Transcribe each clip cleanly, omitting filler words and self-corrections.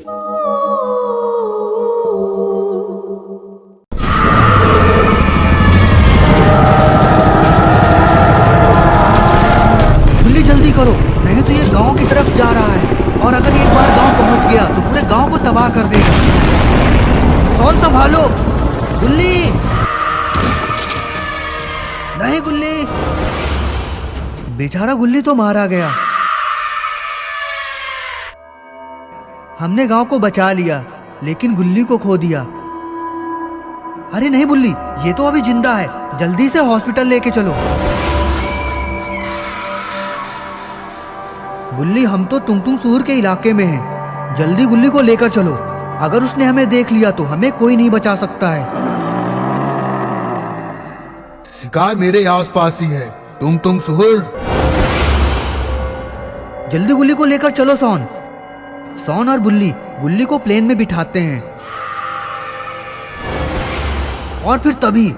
गुल्ली जल्दी करो, नहीं तो ये गांव की तरफ जा रहा है और अगर एक बार गांव पहुंच गया तो पूरे गांव को तबाह कर देगा। सॉन संभालो। गुल्ली नहीं, गुल्ली। बेचारा गुल्ली तो मारा गया। हमने गांव को बचा लिया लेकिन गुल्ली को खो दिया। अरे नहीं बुल्ली, ये तो अभी जिंदा है, जल्दी से हॉस्पिटल लेके चलो। बुल्ली, हम तो टुंगटुंग शहर के इलाके में हैं, जल्दी गुल्ली को लेकर चलो। अगर उसने हमें देख लिया तो हमें कोई नहीं बचा सकता है। शिकार मेरे आसपास ही है, टुंगटुंग शहर। जल्दी गुल्ली को लेकर चलो सॉन। सॉन और बुल्ली गुल्ली को प्लेन में बिठाते हैं और फिर तभी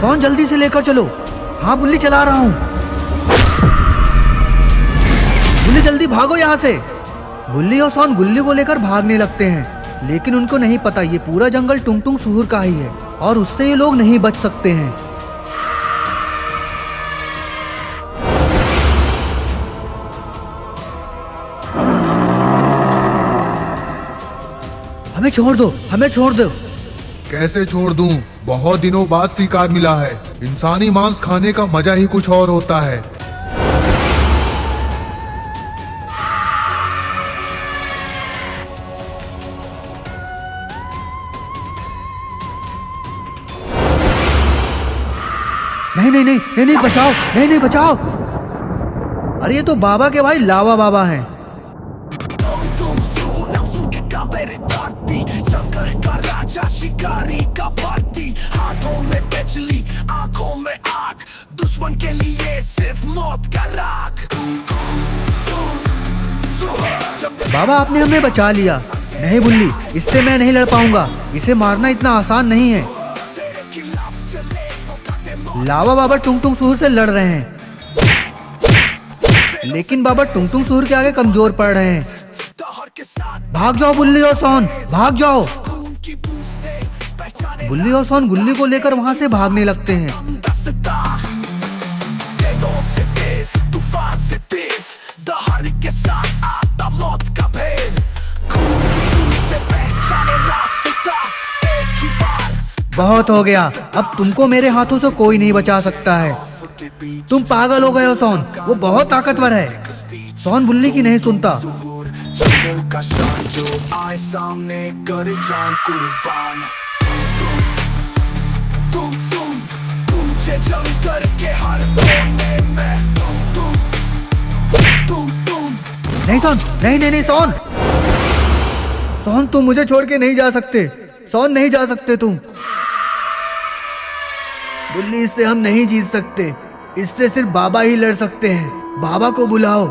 सॉन जल्दी से लेकर चलो। हाँ बुल्ली, चला रहा हूं। बुल्ली जल्दी भागो यहाँ से। बुल्ली और सॉन गुल्ली को लेकर भागने लगते हैं लेकिन उनको नहीं पता ये पूरा जंगल टुंगटुंग शहर का ही है और उससे ये लोग नहीं बच सकते हैं। हमें छोड़ दो, हमें छोड़ दो। कैसे छोड़ दूं? बहुत दिनों बाद शिकार मिला है। इंसानी मांस खाने का मजा ही कुछ और होता है। नहीं नहीं नहीं नहीं नहीं, बचाओ, नहीं नहीं बचाओ। अरे ये तो बाबा के भाई लावा बाबा हैं। शिकारी का पार्टी, हाथों में बिजली, आंखों में आग, दुश्मन के लिए सिर्फ मौत का राग। बाबा आपने हमें बचा लिया। नहीं बुल्ली, इससे मैं नहीं लड़ पाऊंगा, इसे मारना इतना आसान नहीं है। लावा बाबा टुंगटुंग शहर से लड़ रहे हैं लेकिन बाबा टुंगटुंग शहर के आगे कमजोर पड़ रहे हैं। भाग जाओ बुल्ली और सॉन, भाग जाओ। बुल्ली और सॉन गुल्ली को लेकर वहां से भागने लगते हैं। बहुत हो गया, अब तुमको मेरे हाथों से कोई नहीं बचा सकता है। तुम पागल हो गए हो सॉन, वो बहुत ताकतवर है। सॉन बुल्ली की नहीं सुनता। का शान जो आए सामने करे जान कुर्बान। तुझे जंग करके हर कोने में नहीं सॉन, नहीं नहीं नहीं सॉन। सॉन तुम मुझे छोड़ के नहीं जा सकते। सॉन नहीं जा सकते तुम। बुल्ली, इससे हम नहीं जीत सकते, इससे सिर्फ बाबा ही लड़ सकते हैं। बाबा को बुलाओ।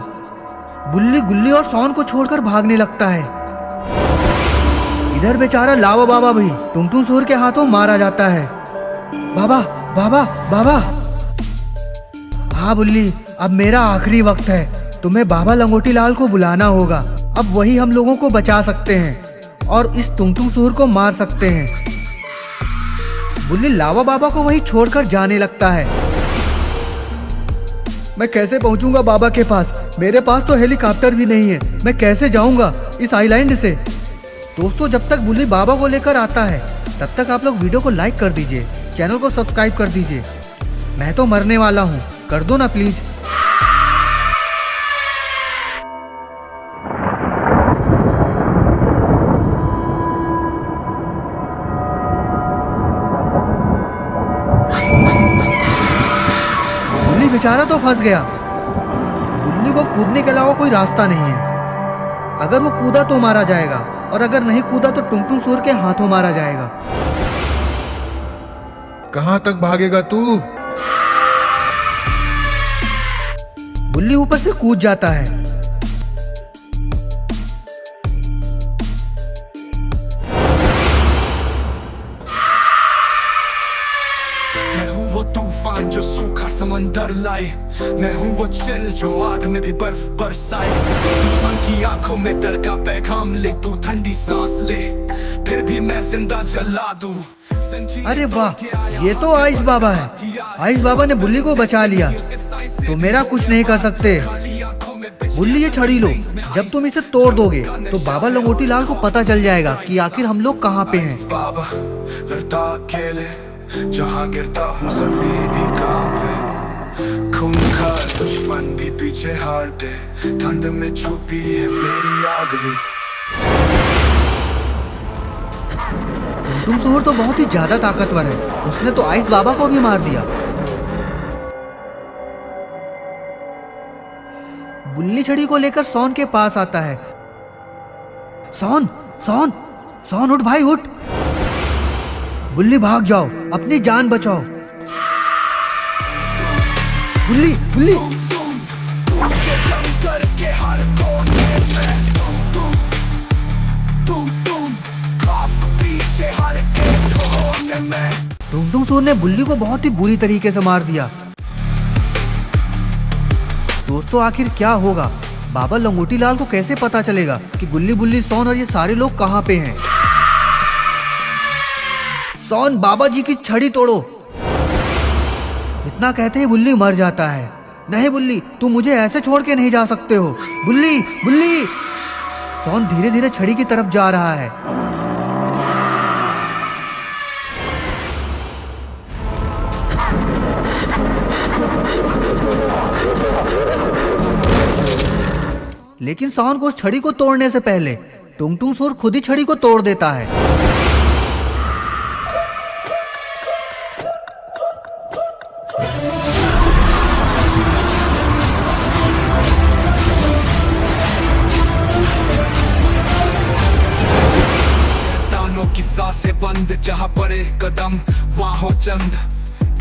बुल्ली गुल्ली और सॉन को छोड़कर भागने लगता है। इधर बेचारा लावा बाबा भी टुंगटुंग शहर के हाथों मारा जाता है। बाबा बाबा बाबा। हाँ बुल्ली, अब मेरा आखिरी वक्त है। तुम्हें बाबा लंगोटी लाल को बुलाना होगा। अब वही हम लोगों को बचा सकते हैं और इस टुंगटुंग शहर को मार सकते हैं। बुल्ली लावा बाबा को वही छोड़कर जाने लगता है। मैं कैसे पहुंचूंगा बाबा के पास? मेरे पास तो हेलीकॉप्टर भी नहीं है। मैं कैसे जाऊंगा इस आइलैंड से? दोस्तों, जब तक बुल्ली बाबा को लेकर आता है तब तक आप लोग वीडियो को लाइक कर दीजिए, चैनल को सब्सक्राइब कर दीजिए। मैं तो मरने वाला हूँ, कर दो ना प्लीज। बुल्ली बेचारा तो फंस गया। बुल्ली को कूदने के अलावा कोई रास्ता नहीं है। अगर वो कूदा तो मारा जाएगा और अगर नहीं कूदा तो टुंगटुंग शहर के हाथों मारा जाएगा। कहां तक भागेगा तू? बुल्ली ऊपर से कूद जाता है। मैं हूँ वो तूफान जो सूखा समंदर डर लाए। मैं हूँ वो चिल जो आग में भी बर्फ बरसाए। दुश्मन की आंखों में डर का पैगाम ले, तू ठंडी सांस ले फिर भी मैं जिंदा जला दूं। अरे वाह, ये तो आइस बाबा है। आइस बाबा ने बुल्ली को बचा लिया, तो मेरा कुछ नहीं कर सकते। बुल्ली ये छड़ी लो, जब तुम इसे तोड़ दोगे तो बाबा लंगोटी लाल को पता चल जाएगा कि आखिर हम लोग कहाँ पे हैं। बाबा लड़ता अकेले, जहाँ गिरता हूँ जमीन भी कांपे। खूंखार दुश्मन भी पीछे हारते, ठंड में छुपी है मेरी आग भी। टुनटुन सुअर तो बहुत ही ज्यादा ताकतवर है, उसने तो आइस बाबा को भी मार दिया। बुल्ली छड़ी को लेकर सॉन के पास आता है। सॉन सॉन सॉन उठ भाई उठ। बुल्ली भाग जाओ, अपनी जान बचाओ। बुल्ली बुल्ली टुनटुन सुअर ने बुल्ली को बहुत ही बुरी तरीके से मार दिया। दोस्तों आखिर क्या होगा? बाबा लंगोटी लाल को कैसे पता चलेगा कि गुल्ली बुल्ली सॉन और ये सारे लोग कहाँ पे हैं? सॉन बाबा जी की छड़ी तोड़ो। इतना कहते ही बुल्ली मर जाता है। नहीं बुल्ली, तुम मुझे ऐसे छोड़ के नहीं जा सकते हो। बुल्ली बुल्ली। सॉन धीरे धीरे छड़ी की तरफ जा रहा है। लेकिन सॉन को उस छड़ी को तोड़ने से पहले टुनटुन सुअर खुद ही छड़ी को तोड़ देता है। शैतानों की सांसें बंद, जहाँ पड़े कदम वहाँ हो चंद।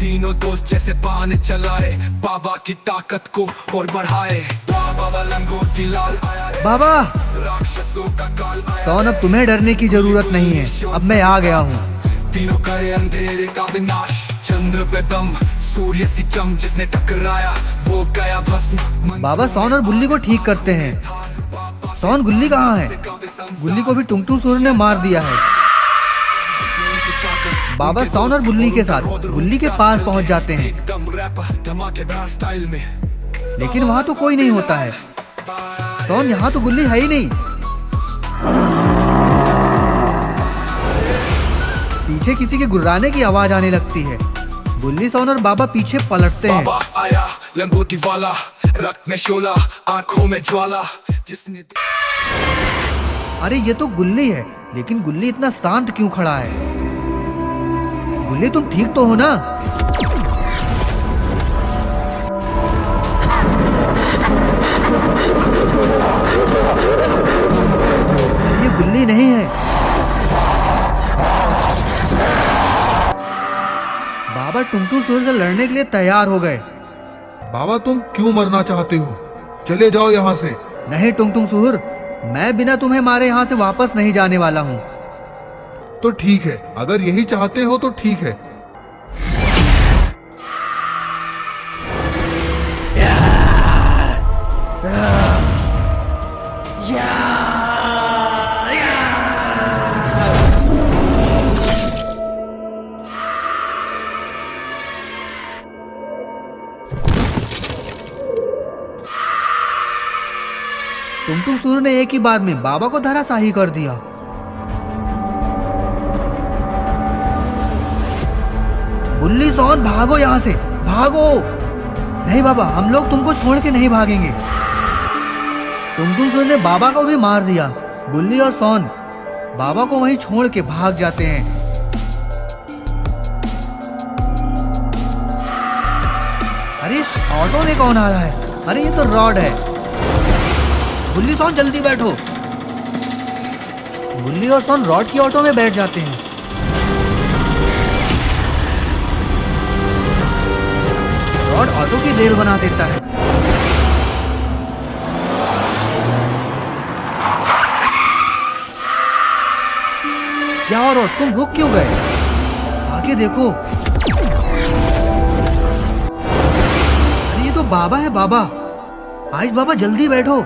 तीनों दोस्त जैसे बाण चलाए, बाबा की ताकत को और बढ़ाए। बाबा लंगोटी लाल आया रे, बाबा राक्षसों का काल आया। सॉन अब तुम्हें डरने की जरूरत नहीं है, अब मैं आ गया हूँ। तीनों करे अंधेरे का विनाश, चंद्र पे दम, सूर्य सी चम, जिसने टकराया वो गया भस्म। बाबा सॉन और बुल्ली को ठीक करते हैं। सॉन गुल्ली कहाँ है? गुल्ली को भी टुनटुन सुअर ने मार दिया है। बाबा सॉन और बुल्ली के साथ गुल्ली के पास पहुंच जाते हैं, धमाकेदार स्टाइल में। लेकिन वहां तो कोई नहीं होता है। सॉन यहाँ तो गुल्ली है ही नहीं। पीछे किसी के गुर्राने की आवाज आने लगती है। बुल्ली सॉन और बाबा पीछे पलटते हैं। बाबा आया लंगोटी वाला, रक्त में शोला, आंखों में ज्वाला, जिसने अरे ये तो गुल्ली है, लेकिन गुल्ली इतना शांत क्यों खड़ा है? गुल्ली तुम ठीक तो हो ना? ये गुल्ली नहीं है। बाबा टुनटुन सुअर से लड़ने के लिए तैयार हो गए। बाबा तुम क्यों मरना चाहते हो? चले जाओ यहाँ से। नहीं टुनटुन सुअर, मैं बिना तुम्हें मारे यहाँ से वापस नहीं जाने वाला हूँ। तो ठीक है, अगर यही चाहते हो तो ठीक है। टुनटुन सुअर ने एक ही बार में बाबा को धराशाही कर दिया। बुल्ली सॉन भागो यहाँ से, भागो। नहीं बाबा, हम लोग तुमको छोड़ के नहीं भागेंगे। टुनटुन सुअर ने बाबा को भी मार दिया। बुल्ली और सॉन बाबा को वहीं छोड़ के भाग जाते हैं। अरे इस ऑटो में कौन आ रहा है? अरे ये तो रॉड है। बुल्ली सॉन जल्दी बैठो। बुल्ली और सॉन रॉड की ऑटो में बैठ जाते हैं। रॉड ऑटो की रेल बना देता है। क्या हो रॉड, तुम रुक क्यों गए? आगे देखो। तो बाबा है बाबा। आइस बाबा जल्दी बैठो।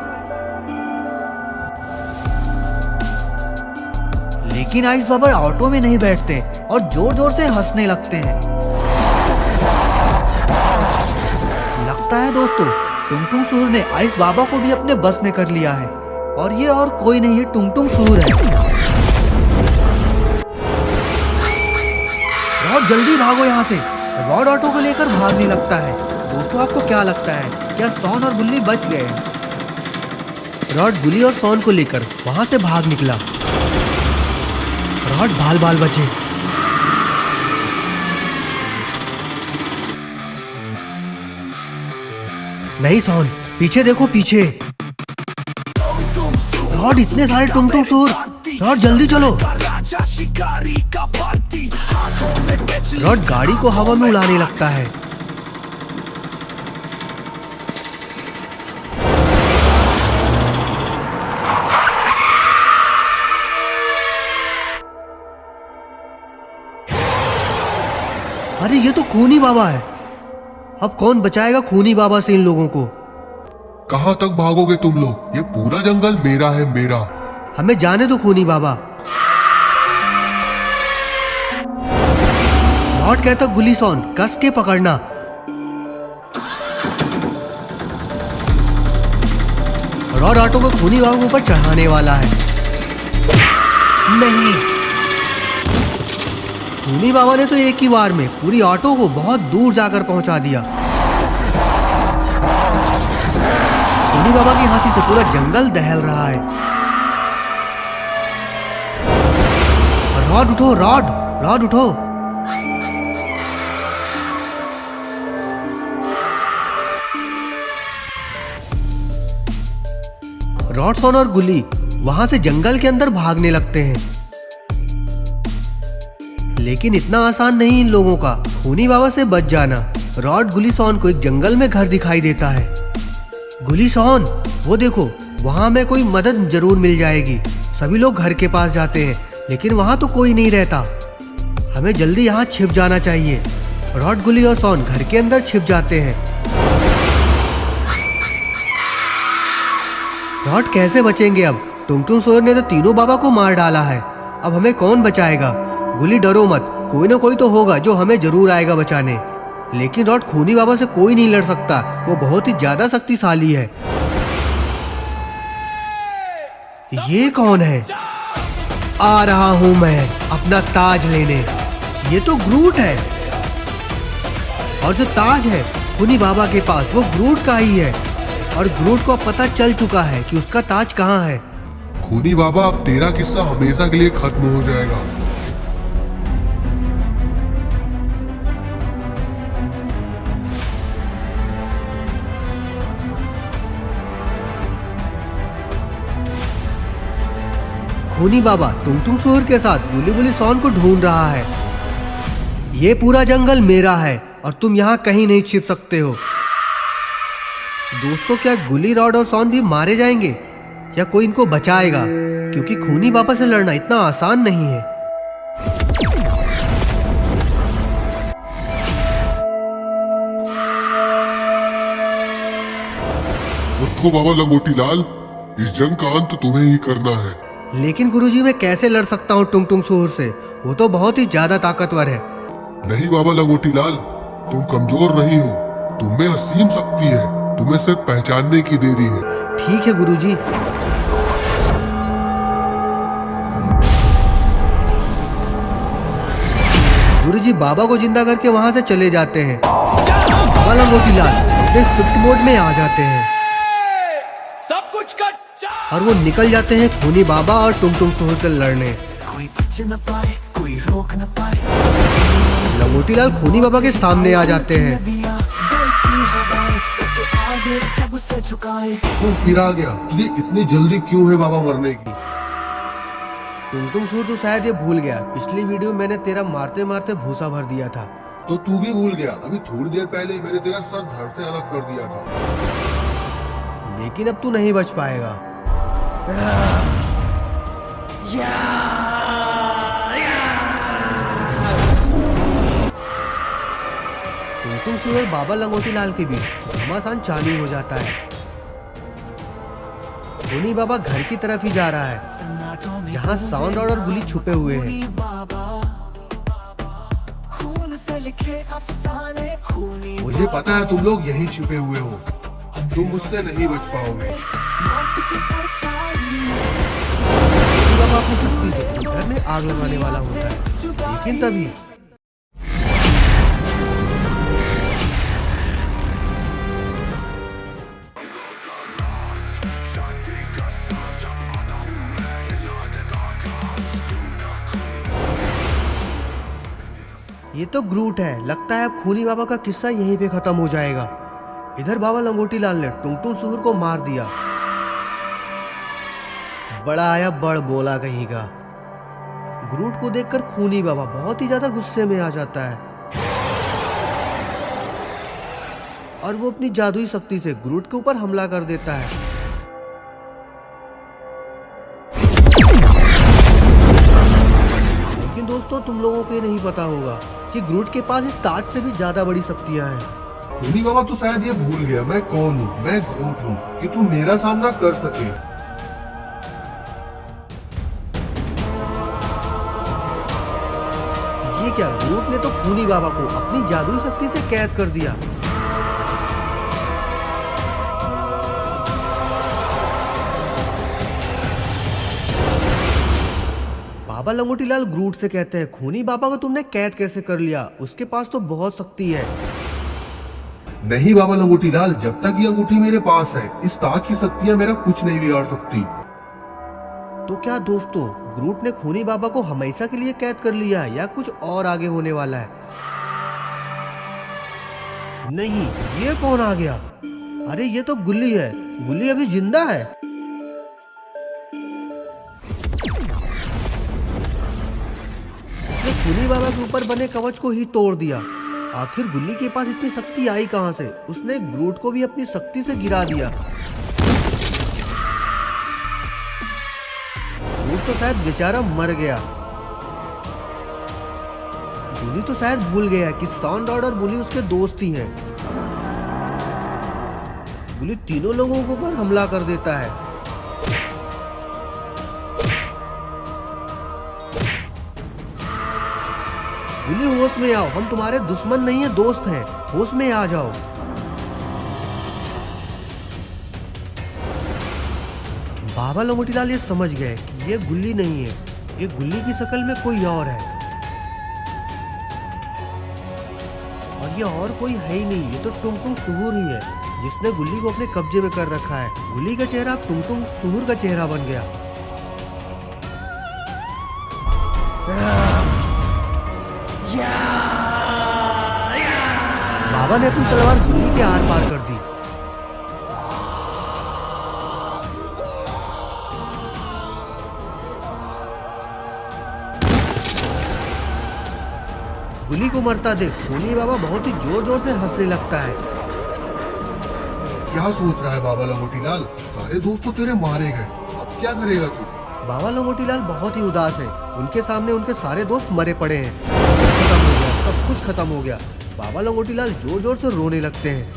लेकिन आइस बाबा ऑटो में नहीं बैठते और जोर जोर से हंसने लगते हैं। लगता है दोस्तों टुंगटुंग सूर ने आइस बाबा को भी अपने बस में कर लिया है और ये और कोई नहीं है, टुंगटुंग सूर है। रॉड जल्दी भागो यहाँ से। रॉड ऑटो को लेकर भागने लगता है। दोस्तों आपको क्या लगता है, क्या सॉन और गुल्ली बच गए? रॉड गुल्ली और सॉन को लेकर वहां से भाग निकला। रॉड बाल बाल बचे। नहीं सॉन, पीछे देखो पीछे। रॉड इतने सारे टुंगटुंग सूर। रॉड जल्दी चलो। रॉड गाड़ी को हवा में उड़ाने लगता है। अरे ये तो खूनी बाबा है। अब कौन बचाएगा खूनी बाबा से इन लोगों को? कहाँ तक भागोगे तुम लोग? ये पूरा जंगल मेरा है, मेरा। हमें जाने दो खूनी बाबा। रॉड कहता गुल्ली सॉन कस के पकड़ना। रॉड ऑटो को खूनी बाबा के ऊपर चढ़ाने वाला है। नहीं, खूनी बाबा ने तो एक ही बार में पूरी ऑटो को बहुत दूर जाकर पहुंचा दिया। खूनी बाबा की हंसी से पूरा जंगल दहल रहा है। रॉड उठो, रॉड उठो। रॉड सॉन और गुल्ली वहां से जंगल के अंदर भागने लगते हैं। लेकिन इतना आसान नहीं इन लोगों का खूनी बाबा से बच जाना। रॉड गुल्ली सॉन को एक जंगल में घर दिखाई देता है। गुल्ली सॉन वो देखो, वहां में कोई मदद जरूर मिल जाएगी। सभी लोग घर के पास जाते हैं लेकिन वहां तो कोई नहीं रहता। हमें जल्दी यहाँ छिप जाना चाहिए। रॉड गुल्ली और सॉन घर के अंदर छिप जाते हैं। रॉड कैसे बचेंगे अब? टुंगटुंग सूर ने तो तीनों बाबा को मार डाला है। अब हमें कौन बचाएगा? गुल्ली डरो मत, कोई ना कोई तो होगा जो हमें जरूर आएगा बचाने। लेकिन रॉड खूनी बाबा से कोई नहीं लड़ सकता, वो बहुत ही ज्यादा शक्तिशाली है। ये कौन है? आ रहा हूं मैं अपना ताज लेने। ये तो ग्रूट है और जो ताज है खूनी बाबा के पास वो ग्रूट का ही है और ग्रूट को पता चल चुका है कि उसका ताज कहाँ है। खूनी बाबा अब तेरा किस्सा हमेशा के लिए खत्म हो जाएगा। खूनी बाबा टुंगटुंग सूर के साथ गुल्ली गुल्ली सॉन को ढूंढ रहा है। ये पूरा जंगल मेरा है और तुम यहाँ कहीं नहीं छिप सकते हो। दोस्तों क्या गुल्ली, रॉड और सॉन भी मारे जाएंगे या कोई इनको बचाएगा? क्योंकि खूनी बाबा से लड़ना इतना आसान नहीं है। उठो बाबा लंगोटी लाल, इस जंग का अंत तुम्हें ही करना है। लेकिन गुरुजी मैं कैसे लड़ सकता हूँ टुंगटुंग सूर से? वो तो बहुत ही ज्यादा ताकतवर है। नहीं बाबा लंगोटी लाल, तुम कमजोर नहीं हो, तुम में असीम शक्ति है, तुम्हें सिर्फ पहचानने की देरी है। ठीक है गुरुजी। गुरुजी बाबा को जिंदा करके वहां से चले जाते हैं। बाबा लंगोटी लाल अपने स्विफ्ट मोड में आ जाते हैं सब कुछ कच्चा और वो निकल जाते हैं खूनी बाबा और टुंगटुंग सूर से लड़ने। कोई बच न पाए, कोई रोक न पाए। लंगोटी लाल खूनी बाबा के सामने आ जाते हैं। तू फिर आ गया, तुझे इतनी जल्दी क्यों है बाबा मरने की? टुंगटुंग सूर तो शायद ये भूल गया, पिछली वीडियो में मैंने तेरा मारते मारते भूसा भर दिया था। तो तू भी भूल गया, अभी थोड़ी देर पहले ही मैंने तेरा सर धड़ से अलग कर दिया था। लेकिन अब तू नहीं बच पाएगा। टुनटुन सूर और बाबा लंगोटी लाल के बीच घमासान चालू हो जाता है। खूनी बाबा घर की तरफ ही जा रहा है जहाँ साउंड रॉड और गुली छुपे हुए हैं। मुझे पता है तुम लोग यहीं छुपे हुए हो, तुम मुझसे नहीं बच पाओगे। खूनी बाबा अपनी शक्ति से घर में आग लगाने वाला होता है, लेकिन तभी ये तो ग्रूट है। लगता है अब खूनी बाबा का किस्सा यहीं पे खत्म हो जाएगा। इधर बाबा लंगोटी लाल ने टुनटुन सूर को मार दिया। बड़ा आया बड़ बोला कहीं का। ग्रूट को देखकर खूनी बाबा बहुत ही ज्यादा गुस्से में आ जाता है और वो अपनी जादुई शक्ति से ग्रूट के ऊपर हमला कर देता है। लेकिन दोस्तों, तुम लोगों को ये नहीं पता होगा कि ग्रूट के पास इस ताज से भी ज्यादा बड़ी शक्तियां हैं। खूनी बाबा तो शायद ये भूल गया मैं कौन हूँ। मैं ग्रूट हूँ कि तू मेरा सामना कर सके। ये क्या, ग्रूट ने तो खूनी बाबा को अपनी जादुई शक्ति से कैद कर दिया। बाबा लंगोटी लाल ग्रूट से कहते हैं, खूनी बाबा को तुमने कैद कैसे कर लिया? उसके पास तो बहुत शक्ति है। नहीं बाबा लंगोटी लाल, जब तक ये अंगूठी मेरे पास है इस ताज की शक्तियाँ मेरा कुछ नहीं बिगाड़ सकती। तो क्या दोस्तों, ग्रूट ने खूनी बाबा को हमेशा के लिए कैद कर लिया है या कुछ और आगे होने वाला है? नहीं, ये कौन आ गया? अरे ये तो गुल्ली है। गुल्ली अभी जिंदा है। उसने खूनी बाबा के ऊपर बने कवच को ही तोड़ दिया। आखिर गुल्ली के पास इतनी शक्ति आई कहां से? उसने ग्रूट को भी अपनी शक्ति से गिरा दिया। ग्रूट तो शायद बेचारा मर गया। गुल्ली तो शायद भूल गया कि साउंड रॉड और गुल्ली उसके दोस्त ही हैं। गुल्ली तीनों लोगों के ऊपर हमला कर देता है। गुल्ली, होश में आओ, हम तुम्हारे दुश्मन नहीं है, दोस्त हैं। होश में आ जाओ। बाबा लंगोटी लाल ये समझ गए कि ये गुल्ली नहीं है, ये गुल्ली की शक्ल में कोई और है। और ये और कोई है ही नहीं, ये तो टुनटुन सूर ही है जिसने गुल्ली को अपने कब्जे में कर रखा है। गुल्ली का चेहरा अब टुनटुन सूर का चेहरा बन गया। बाबा ने अपनी तलवार गुल्ली के आर पार कर दी। गुल्ली को मरता देख खूनी बाबा बहुत ही जोर जोर से हंसने लगता है। क्या सोच रहा है बाबा लंगोटी लाल? सारे दोस्त तो तेरे मारे गए, अब क्या करेगा तू? बाबा लंगोटी लाल बहुत ही उदास है। उनके सामने उनके सारे दोस्त मरे पड़े हैं। खत्म हो गया, सब कुछ खत्म हो गया। बाबा लंगोटी लाल जोर जोर से रोने लगते हैं।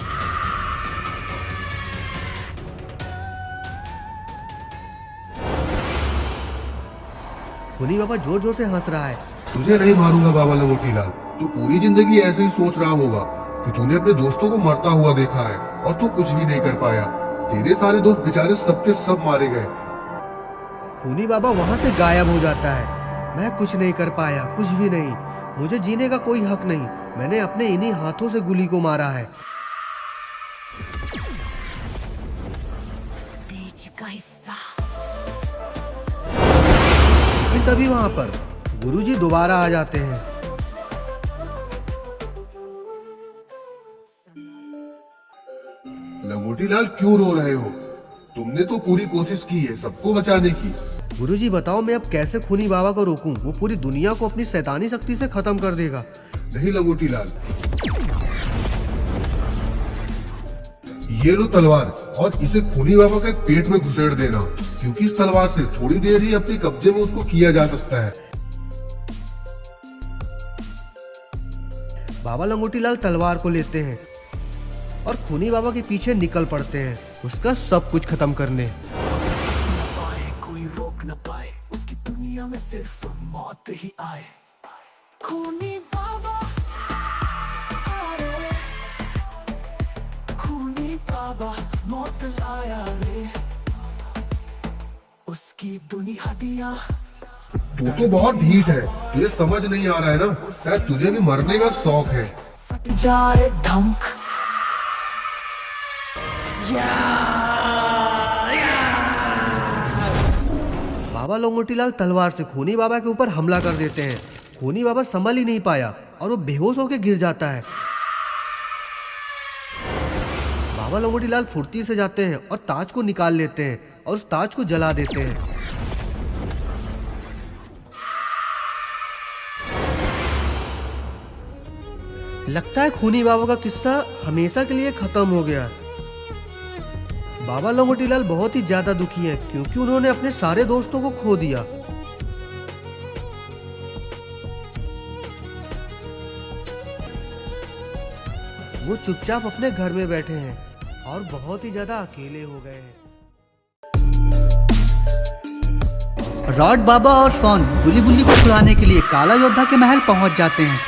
खूनी बाबा जोर जोर से हंस रहा है। तुझे नहीं मारूंगा बाबा लंगोटी लाल। तू पूरी जिंदगी ऐसे ही सोच रहा होगा कि तूने अपने दोस्तों को मरता हुआ देखा है और तू कुछ भी नहीं कर पाया। तेरे सारे दोस्त बेचारे सबके सब मारे गए। खूनी बाबा वहां से गायब हो जाता है। मैं कुछ नहीं कर पाया, कुछ भी नहीं। मुझे जीने का कोई हक नहीं। मैंने अपने इन्हीं हाथों से गुल्ली को मारा है। बीच का हिस्सा। लेकिन तभी वहां पर गुरुजी दोबारा आ जाते हैं। लंगोटी लाल क्यों रो रहे हो? तुमने तो पूरी कोशिश की है सबको बचाने की। गुरुजी बताओ, मैं अब कैसे खूनी बाबा को रोकूं? वो पूरी दुनिया को अपनी शैतानी शक्ति से खत्म कर देगा। नहीं लंगोटी लाल, ये लो तलवार और इसे खूनी बाबा के पेट में घुसेड़ देना, क्योंकि इस तलवार से थोड़ी देर ही अपने कब्जे में उसको किया जा सकता है। बाबा लंगोटी लाल तलवार को लेते हैं और खूनी बाबा के पीछे निकल पड़ते हैं उसका सब कुछ खत्म करने। न पाए कोई रोक न पाए, उसकी दुनिया में सिर्फ मौत ही आए। खूनी बाबा अरे, खूनी बाबा मौत लाया रे, उसकी दुनिया दिया। तू तो बहुत ढीठ है, तुझे समझ नहीं आ रहा है ना, शायद तुझे भी मरने का शौक है। फट जाए धमक बाबा लंगोटीलाल तलवार से खूनी बाबा के ऊपर हमला कर देते हैं। खूनी बाबा संभल ही नहीं पाया और वो बेहोश होकर गिर जाता है। बाबा लंगोटीलाल फुर्ती से जाते हैं और ताज को निकाल लेते हैं और उस ताज को जला देते हैं। लगता है खूनी बाबा का किस्सा हमेशा के लिए खत्म हो गया। बाबा लंगोटीलाल बहुत ही ज्यादा दुखी हैं क्योंकि उन्होंने अपने सारे दोस्तों को खो दिया। वो चुपचाप अपने घर में बैठे हैं और बहुत ही ज्यादा अकेले हो गए हैं। रॉड बाबा और सॉन बुली बुली को छुड़ाने के लिए काला योद्धा के महल पहुंच जाते हैं।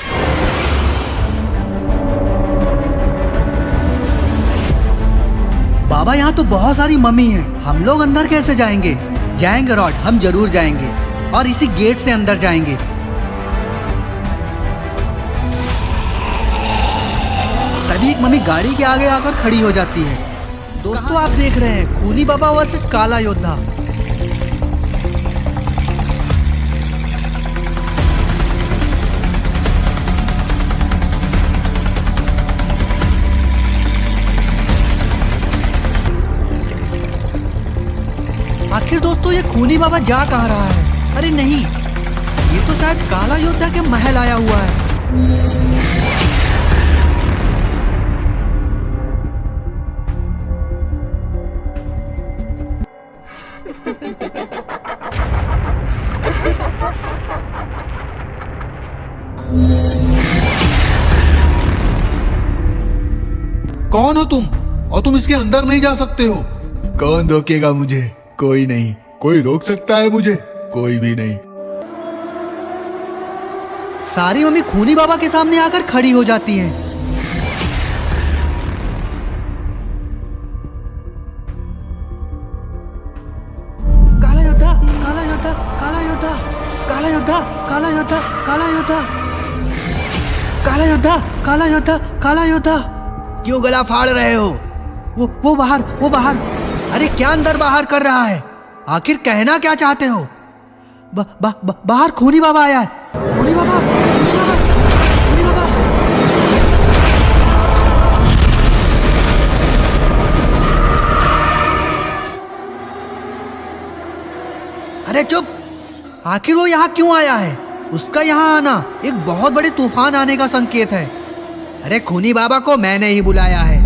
बाबा यहाँ तो बहुत सारी मम्मी हैं, हम लोग अंदर कैसे जाएंगे? जाएंगे रॉड, हम जरूर जाएंगे और इसी गेट से अंदर जाएंगे। तभी एक मम्मी गाड़ी के आगे आकर खड़ी हो जाती है। दोस्तों आप देख रहे हैं खूनी बाबा वर्सेस काला योद्धा। आखिर दोस्तों ये खूनी बाबा जा कहाँ रहा है? अरे नहीं, ये तो शायद काला योद्धा के महल आया हुआ है। कौन हो तुम? और तुम इसके अंदर नहीं जा सकते हो। कौन रोकेगा मुझे? कोई नहीं। कोई रोक सकता है मुझे? कोई भी नहीं। सारी मम्मी खूनी बाबा के सामने आकर खड़ी हो जाती हैं। काला योद्धा, काला योद्धा, काला योद्धा, काला योद्धा, काला योद्धा, काला योद्धा, काला योद्धा, काला योद्धा, काला योद्धा। क्यों गला फाड़ रहे हो? वो बाहर, वो बाहर। अरे क्या अंदर बाहर कर रहा है? आखिर कहना क्या चाहते हो? बाहर खूनी बाबा आया है। खूनी बाबा, खूनी बाबा, खूनी बाबा। अरे चुप! आखिर वो यहाँ क्यों आया है? उसका यहाँ आना एक बहुत बड़े तूफान आने का संकेत है। अरे खूनी बाबा को मैंने ही बुलाया है।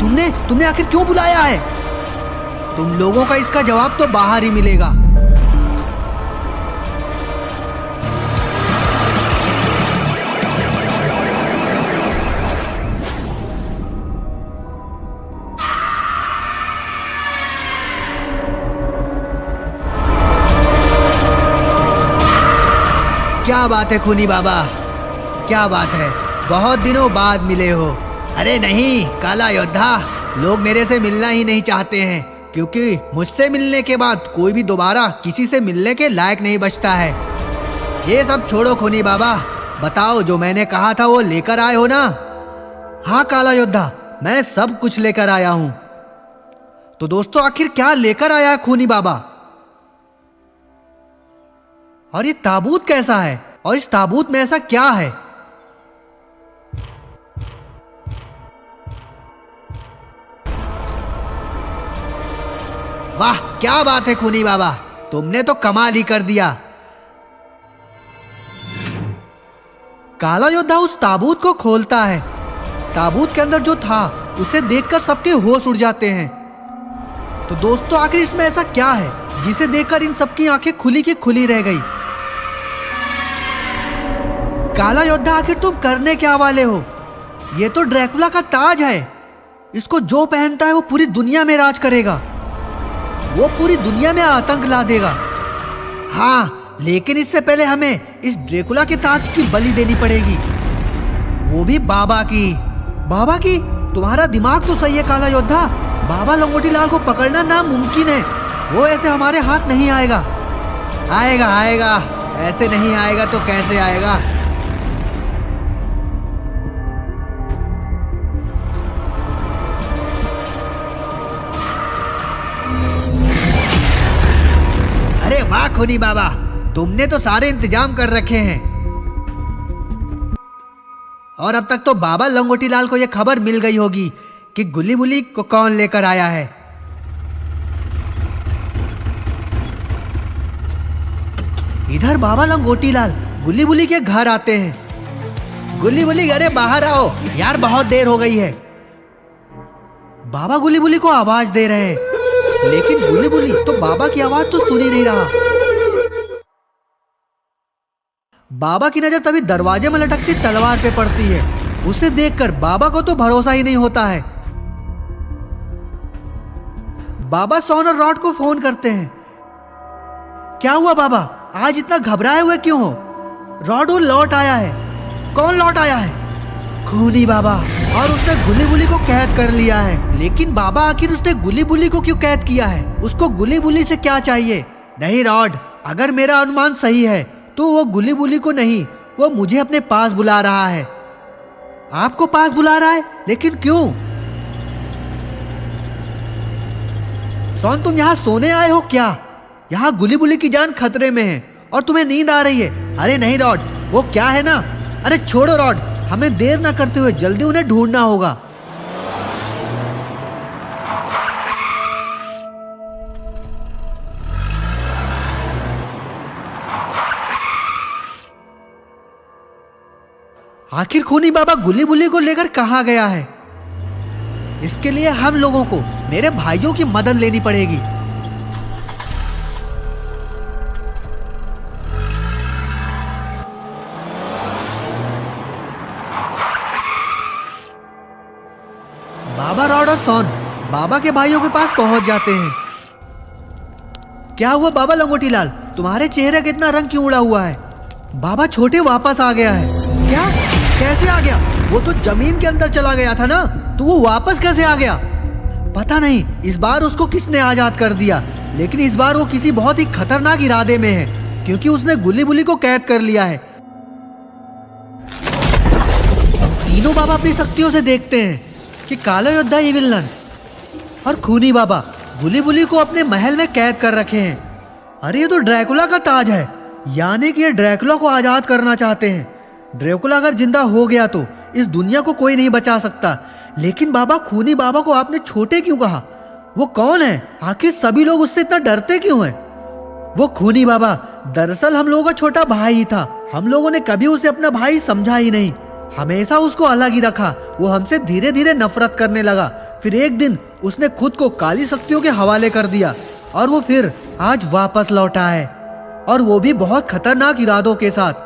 तुमने आखिर क्यों बुलाया है? तुम लोगों का इसका जवाब तो बाहर ही मिलेगा। क्या बात है खूनी बाबा, क्या बात है? बहुत दिनों बाद मिले हो। अरे नहीं काला योद्धा, लोग मेरे से मिलना ही नहीं चाहते हैं क्योंकि मुझसे मिलने के बाद कोई भी दोबारा किसी से मिलने के लायक नहीं बचता है। ये सब छोड़ो खूनी बाबा, बताओ जो मैंने कहा था वो लेकर आए हो ना? हाँ काला योद्धा, मैं सब कुछ लेकर आया हूं। तो दोस्तों आखिर क्या लेकर आया है खूनी बाबा? और ये ताबूत कैसा है? और इस ताबूत में ऐसा क्या है? वाह क्या बात है खूनी बाबा, तुमने तो कमाल ही कर दिया। काला योद्धा उस ताबूत को खोलता है। ताबूत के अंदर जो था उसे देखकर सबके होश उड़ जाते हैं। तो दोस्तों आखिर इसमें ऐसा क्या है जिसे देखकर इन सबकी आंखें खुली की खुली रह गई? काला योद्धा आखिर तुम करने क्या वाले हो? ये तो ड्रैकुला का ताज है। इसको जो पहनता है वो पूरी दुनिया में राज करेगा। वो पूरी दुनिया में आतंक ला देगा। हाँ, लेकिन इससे पहले हमें इस ड्रैकुला के ताज की बलि देनी पड़ेगी, वो भी बाबा की। बाबा की? तुम्हारा दिमाग तो सही है काला योद्धा। बाबा लंगोटी लाल को पकड़ना नामुमकिन है। वो ऐसे हमारे हाथ नहीं आएगा। आएगा आएगा, ऐसे नहीं आएगा तो कैसे आएगा। अरे वाह खूनी बाबा, तुमने तो सारे इंतजाम कर रखे हैं। और अब तक तो बाबा लंगोटी लाल को यह खबर मिल गई होगी कि गुल्ली बुल्ली को कौन लेकर आया है। इधर बाबा लंगोटी लाल गुल्ली बुल्ली के घर आते हैं। गुल्ली बुल्ली, अरे बाहर आओ यार, बहुत देर हो गई है। बाबा गुल्ली बुल्ली को आवाज दे रहे हैं, लेकिन गुल्ली बुल्ली तो बाबा की आवाज तो सुन ही नहीं रहा। बाबा की नजर तभी दरवाजे में लटकती तलवार पे पड़ती है। उसे देखकर बाबा को तो भरोसा ही नहीं होता है। बाबा सॉन और रॉड को फोन करते हैं। क्या हुआ बाबा, आज इतना घबराए हुए क्यों हो? रॉड वो लौट आया है। कौन लौट आया है? खूनी बाबा, और उसने गुल्ली बुल्ली को कैद कर लिया है। लेकिन बाबा, आखिर उसने गुल्ली बुल्ली को क्यों कैद किया है? उसको गुल्ली बुल्ली से क्या चाहिए? नहीं रॉड, अगर मेरा अनुमान सही है तो वो गुल्ली बुल्ली को नहीं, वो मुझे अपने पास बुला रहा है। आपको पास बुला रहा है? लेकिन क्यों? सॉन, तुम यहाँ सोने आए हो क्या? यहाँ गुल्ली बुल्ली की जान खतरे में है और तुम्हें नींद आ रही है। अरे नहीं रॉड, वो क्या है ना। अरे छोड़ो रॉड, हमें देर ना करते हुए जल्दी उन्हें ढूंढना होगा। आखिर खूनी बाबा गुल्ली बुल्ली को लेकर कहाँ गया है? इसके लिए हम लोगों को मेरे भाइयों की मदद लेनी पड़ेगी। बाबा, रॉड और सॉन बाबा के भाइयों के पास पहुंच जाते हैं। क्या हुआ बाबा लंगोटी लाल, तुम्हारे चेहरे का इतना रंग क्यों उड़ा हुआ है? बाबा छोटे वापस आ गया है। क्या? कैसे आ गया? वो तो जमीन के अंदर चला गया था ना, तो वो वापस कैसे आ गया? पता नहीं इस बार उसको किसने आजाद कर दिया, लेकिन इस बार वो किसी बहुत ही खतरनाक इरादे में है, क्योंकि उसने गुल्ली बुल्ली को कैद कर लिया है। तीनों बाबा अपनी शक्तियों से देखते हैं कि काला योद्धा इविल नन और खूनी बाबा गुल्ली बुल्ली को अपने महल में कैद कर रखे हैं। अरे ये तो ड्रैकुला का ताज है, यानी कि ये ड्रैकुला को आजाद करना चाहते हैं। ड्रैकुला अगर जिंदा हो गया तो इस दुनिया को कोई नहीं बचा सकता। लेकिन बाबा, खूनी बाबा को आपने छोटे क्यों कहा? वो कौन है? आखिर सभी लोग उससे इतना डरते क्यों हैं? वो खूनी बाबा दरअसल हम लोगों का छोटा भाई ही था। हम लोगों ने कभी उसे अपना भाई समझा ही नहीं, हमेशा उसको अलग ही रखा। वो हमसे धीरे धीरे नफरत करने लगा। फिर एक दिन उसने खुद को काली शक्तियों के हवाले कर दिया और वो फिर आज वापस लौटा है, और वो भी बहुत खतरनाक इरादों के साथ।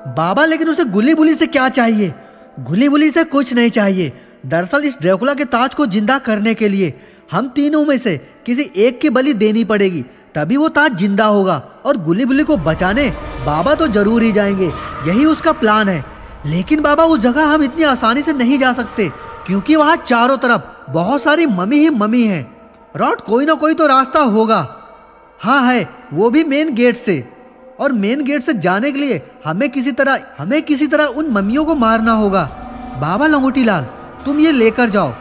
बाबा, लेकिन उसे गुल्ली बुल्ली से क्या चाहिए? गुल्ली बुल्ली से कुछ नहीं चाहिए। दरअसल इस ड्रैकुला के ताज को जिंदा करने के लिए हम तीनों में से किसी एक की बलि देनी पड़ेगी, तभी वो ताज जिंदा होगा। और गुल्ली बुल्ली को बचाने बाबा तो जरूर ही जाएंगे, यही उसका प्लान है। लेकिन बाबा, उस जगह हम इतनी आसानी से नहीं जा सकते, क्योंकि वहां चारों तरफ बहुत सारी मम्मी ही मम्मी है। रॉड, कोई ना कोई तो रास्ता होगा। हाँ है, वो भी मेन गेट से। और मेन गेट से जाने के लिए हमें किसी तरह उन मम्मियों को मारना होगा। बाबा लंगोटी लाल, तुम ये लेकर जाओ।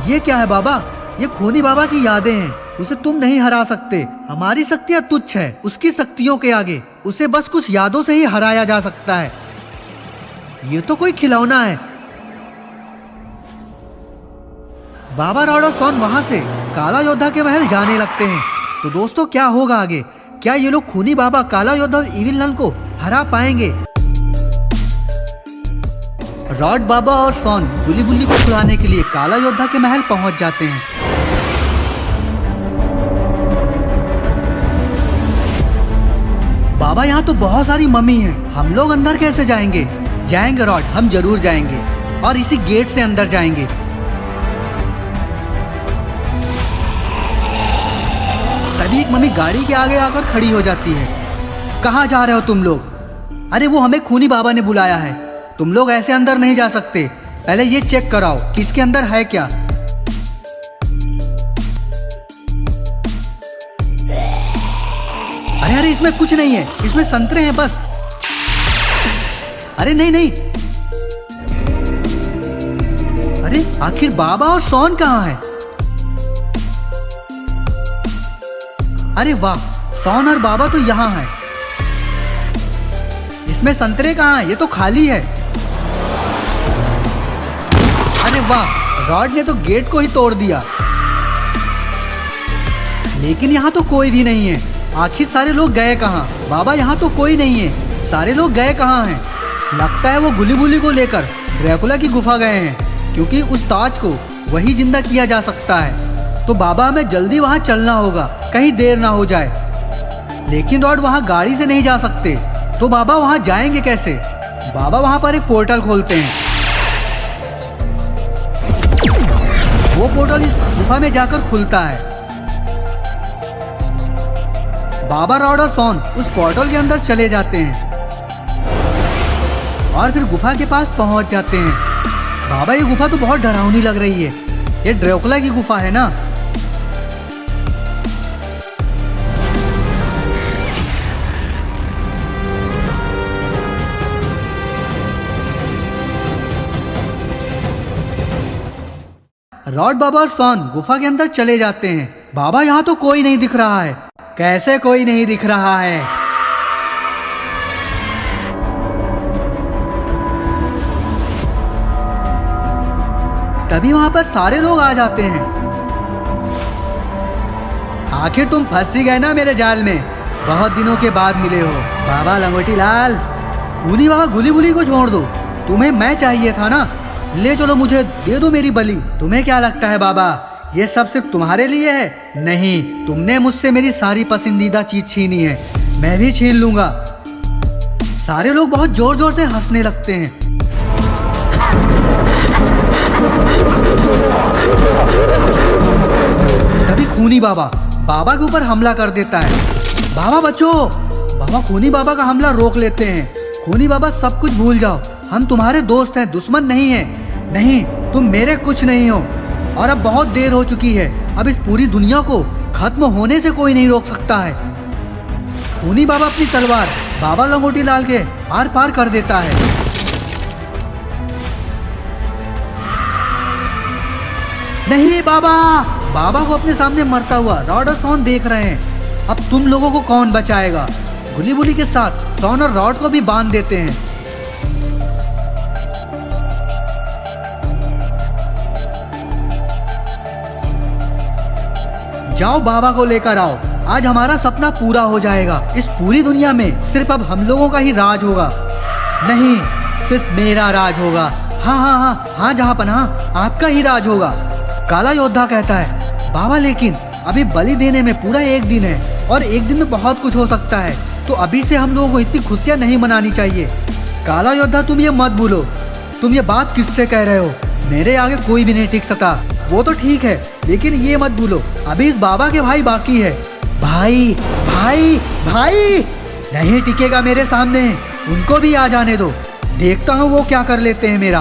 ये क्या है बाबा? ये खूनी बाबा की यादें हैं, उसे तुम नहीं हरा सकते। हमारी शक्तियां तुच्छ है उसकी शक्तियों के आगे। उसे बस कुछ यादों से ही हराया जा सकता है। ये तो कोई खिलौना है। बाबा, रॉड और सॉन वहां से काला योद्धा के महल जाने लगते हैं। तो दोस्तों, क्या होगा आगे? क्या ये लोग खूनी बाबा, काला योद्धा और इविल नन को हरा पाएंगे? रॉड, बाबा और सॉन गुल्ली बुल्ली को छुड़ाने के लिए काला योद्धा के महल पहुंच जाते हैं। बाबा, यहाँ तो बहुत सारी मम्मी हैं, हम लोग अंदर कैसे जाएंगे? जाएंगे रॉड, हम जरूर जाएंगे। और इसी गेट से अंदर जाएंगे। तभी एक मम्मी गाड़ी के आगे आकर खड़ी हो जाती है। कहाँ जा रहे हो तुम लोग? अरे वो हमें खूनी बाबा ने बुलाया है, तुम लोग ऐसे अंदर नहीं जा सकते, पहले ये चेक कराओ कि इसके अंदर है क्या। अरे अरे इसमें कुछ नहीं है, इसमें संतरे हैं बस। अरे नहीं नहीं, अरे आखिर बाबा और शॉन कहाँ है? अरे वाह, शॉन और बाबा तो यहाँ है। इसमें संतरे कहाँ हैं? ये तो खाली है। अरे वाह, रॉड ने तो गेट को ही तोड़ दिया। लेकिन यहाँ तो कोई भी नहीं है। आखिर सारे लोग गए कहाँ? बाबा यहाँ तो कोई नहीं है, सारे लोग गए कहाँ हैं? लगता है वो गुली बुली को लेकर ड्रैकुला की गुफा गए हैं, क्योंकि उस ताज को वही जिंदा किया जा सकता है। तो बाबा हमें जल्दी वहाँ चलना होगा, कहीं देर ना हो जाए। लेकिन रॉड वहाँ गाड़ी से नहीं जा सकते, तो बाबा वहाँ जाएंगे कैसे? बाबा वहाँ पर एक पोर्टल खोलते हैं। वो पोर्टल इस गुफा में जाकर खुलता है। बाबा, रॉड और शॉन उस पोर्टल के अंदर चले जाते हैं और फिर गुफा के पास पहुंच जाते हैं। बाबा, ये गुफा तो बहुत डरावनी लग रही है, ये ड्रैकुला की गुफा है ना? रॉड, बाबा और शॉन गुफा के अंदर चले जाते हैं। बाबा, यहाँ तो कोई नहीं दिख रहा है। कैसे कोई नहीं दिख रहा है? तभी वहां पर सारे लोग आ जाते हैं। आखिर तुम फंस ही गए ना मेरे जाल में, बहुत दिनों के बाद मिले हो। बाबा लंगोटी लाल, खूनी बाबा गुली बुली को छोड़ दो, तुम्हें मैं चाहिए था ना। ले चलो, मुझे दे दो मेरी बलि। तुम्हें क्या लगता है बाबा, ये सब सिर्फ तुम्हारे लिए है? नहीं, तुमने मुझसे मेरी सारी पसंदीदा चीज छीनी है, मैं भी छीन लूंगा। सारे लोग बहुत जोर जोर से हंसने लगते हैं। तभी खूनी बाबा बाबा के ऊपर हमला कर देता है। बाबा बचो! बाबा खूनी बाबा का हमला रोक लेते हैं। खूनी बाबा, सब कुछ भूल जाओ, हम तुम्हारे दोस्त हैं, दुश्मन नहीं हैं। नहीं, तुम मेरे कुछ नहीं हो, और अब बहुत देर हो चुकी है। अब इस पूरी दुनिया को खत्म होने से कोई नहीं रोक सकता है। खूनी बाबा अपनी तलवार बाबा लंगोटी लाल के आर पार कर देता है। नहीं बाबा! बाबा को अपने सामने मरता हुआ रॉड और शॉन देख रहे हैं। अब तुम लोगों को कौन बचाएगा? गुली बुली के साथ शॉन और रॉड को भी बांध देते हैं। जाओ, बाबा को लेकर आओ, आज हमारा सपना पूरा हो जाएगा। इस पूरी दुनिया में सिर्फ अब हम लोगों का ही राज होगा। नहीं, सिर्फ मेरा राज होगा। हाँ हाँ हाँ हाँ, जहाँ पनाह, आपका ही राज होगा। काला योद्धा कहता है। बाबा, लेकिन अभी बलि देने में पूरा एक दिन है, और एक दिन में बहुत कुछ हो सकता है, तो अभी से हम लोगों को इतनी खुशियाँ नहीं मनानी चाहिए। काला योद्धा, तुम ये मत भूलो। तुम ये बात किससे कह रहे हो? मेरे आगे कोई भी नहीं टिक सकता। वो तो ठीक है, लेकिन ये मत भूलो, अभी इस बाबा के भाई बाकी है। भाई भाई भाई नहीं टिकेगा मेरे सामने, उनको भी आ जाने दो, देखता हूँ वो क्या कर लेते हैं मेरा।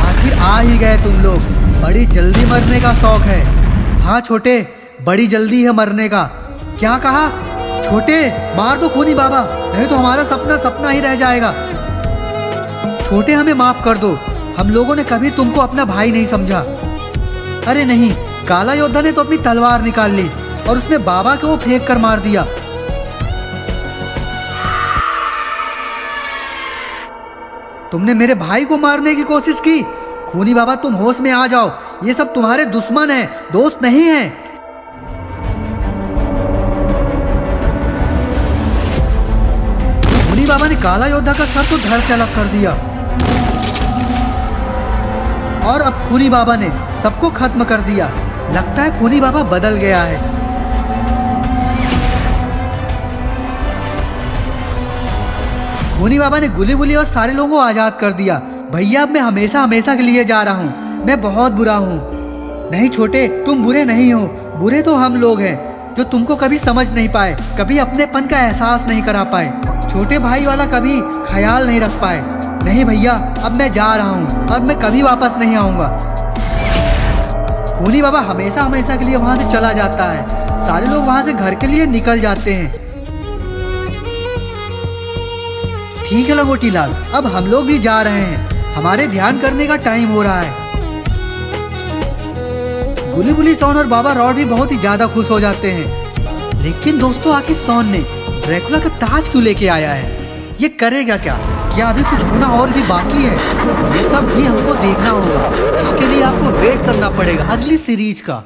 आखिर आ ही गए तुम लोग, बड़ी जल्दी मरने का शौक है। हाँ छोटे, बड़ी जल्दी है मरने का। क्या कहा? छोटे, मार दो खूनी बाबा, नहीं तो हमारा सपना सपना ही रह जाएगा। छोटे, हमें माफ कर दो, हम लोगों ने कभी तुमको अपना भाई नहीं समझा। अरे नहीं, काला योद्धा ने तो अपनी तलवार निकाल ली और उसने बाबा को फेंक कर मार दिया। तुमने मेरे भाई को मारने की कोशिश की। खूनी बाबा, तुम होश में आ जाओ, ये सब तुम्हारे दुश्मन हैं, दोस्त नहीं हैं। खूनी बाबा ने काला योद्धा का सर तो धड़ से अलग कर दिया, और अब खूनी बाबा ने सबको खत्म कर दिया। लगता है खूनी बाबा बदल गया है। खूनी बाबा ने गुली बुली और सारे लोगों को आजाद कर दिया। भैया अब मैं हमेशा हमेशा के लिए जा रहा हूँ। मैं बहुत बुरा हूँ। नहीं छोटे, तुम बुरे नहीं हो। बुरे तो हम लोग हैं जो तुमको कभी समझ नहीं पाए, कभी अपनेपन का एहसास नहीं करा पाए, छोटे भाई वाला कभी ख्याल नहीं रख पाए। नहीं भैया, अब मैं जा रहा हूँ और मैं कभी वापस नहीं आऊँगा। खूनी बाबा हमेशा हमेशा के लिए वहाँ से चला जाता है। सारे लोग वहाँ से घर के लिए निकल जाते हैं। ठीक है लंगोटी लाल, अब हम लोग भी जा रहे हैं। हमारे ध्यान करने का टाइम हो रहा है। गुली बुली सोन और बाबा रॉड भी बहुत ही ज्यादा खुश हो जाते हैं। लेकिन दोस्तों, आखिर सोन ने ड्रैकुला का ताज क्यों लेके आया है? ये करेगा क्या? क्या अभी कुछ होना और भी बाकी है? ये सब भी हमको देखना होगा। इसके लिए आपको वेट करना पड़ेगा अगली सीरीज का।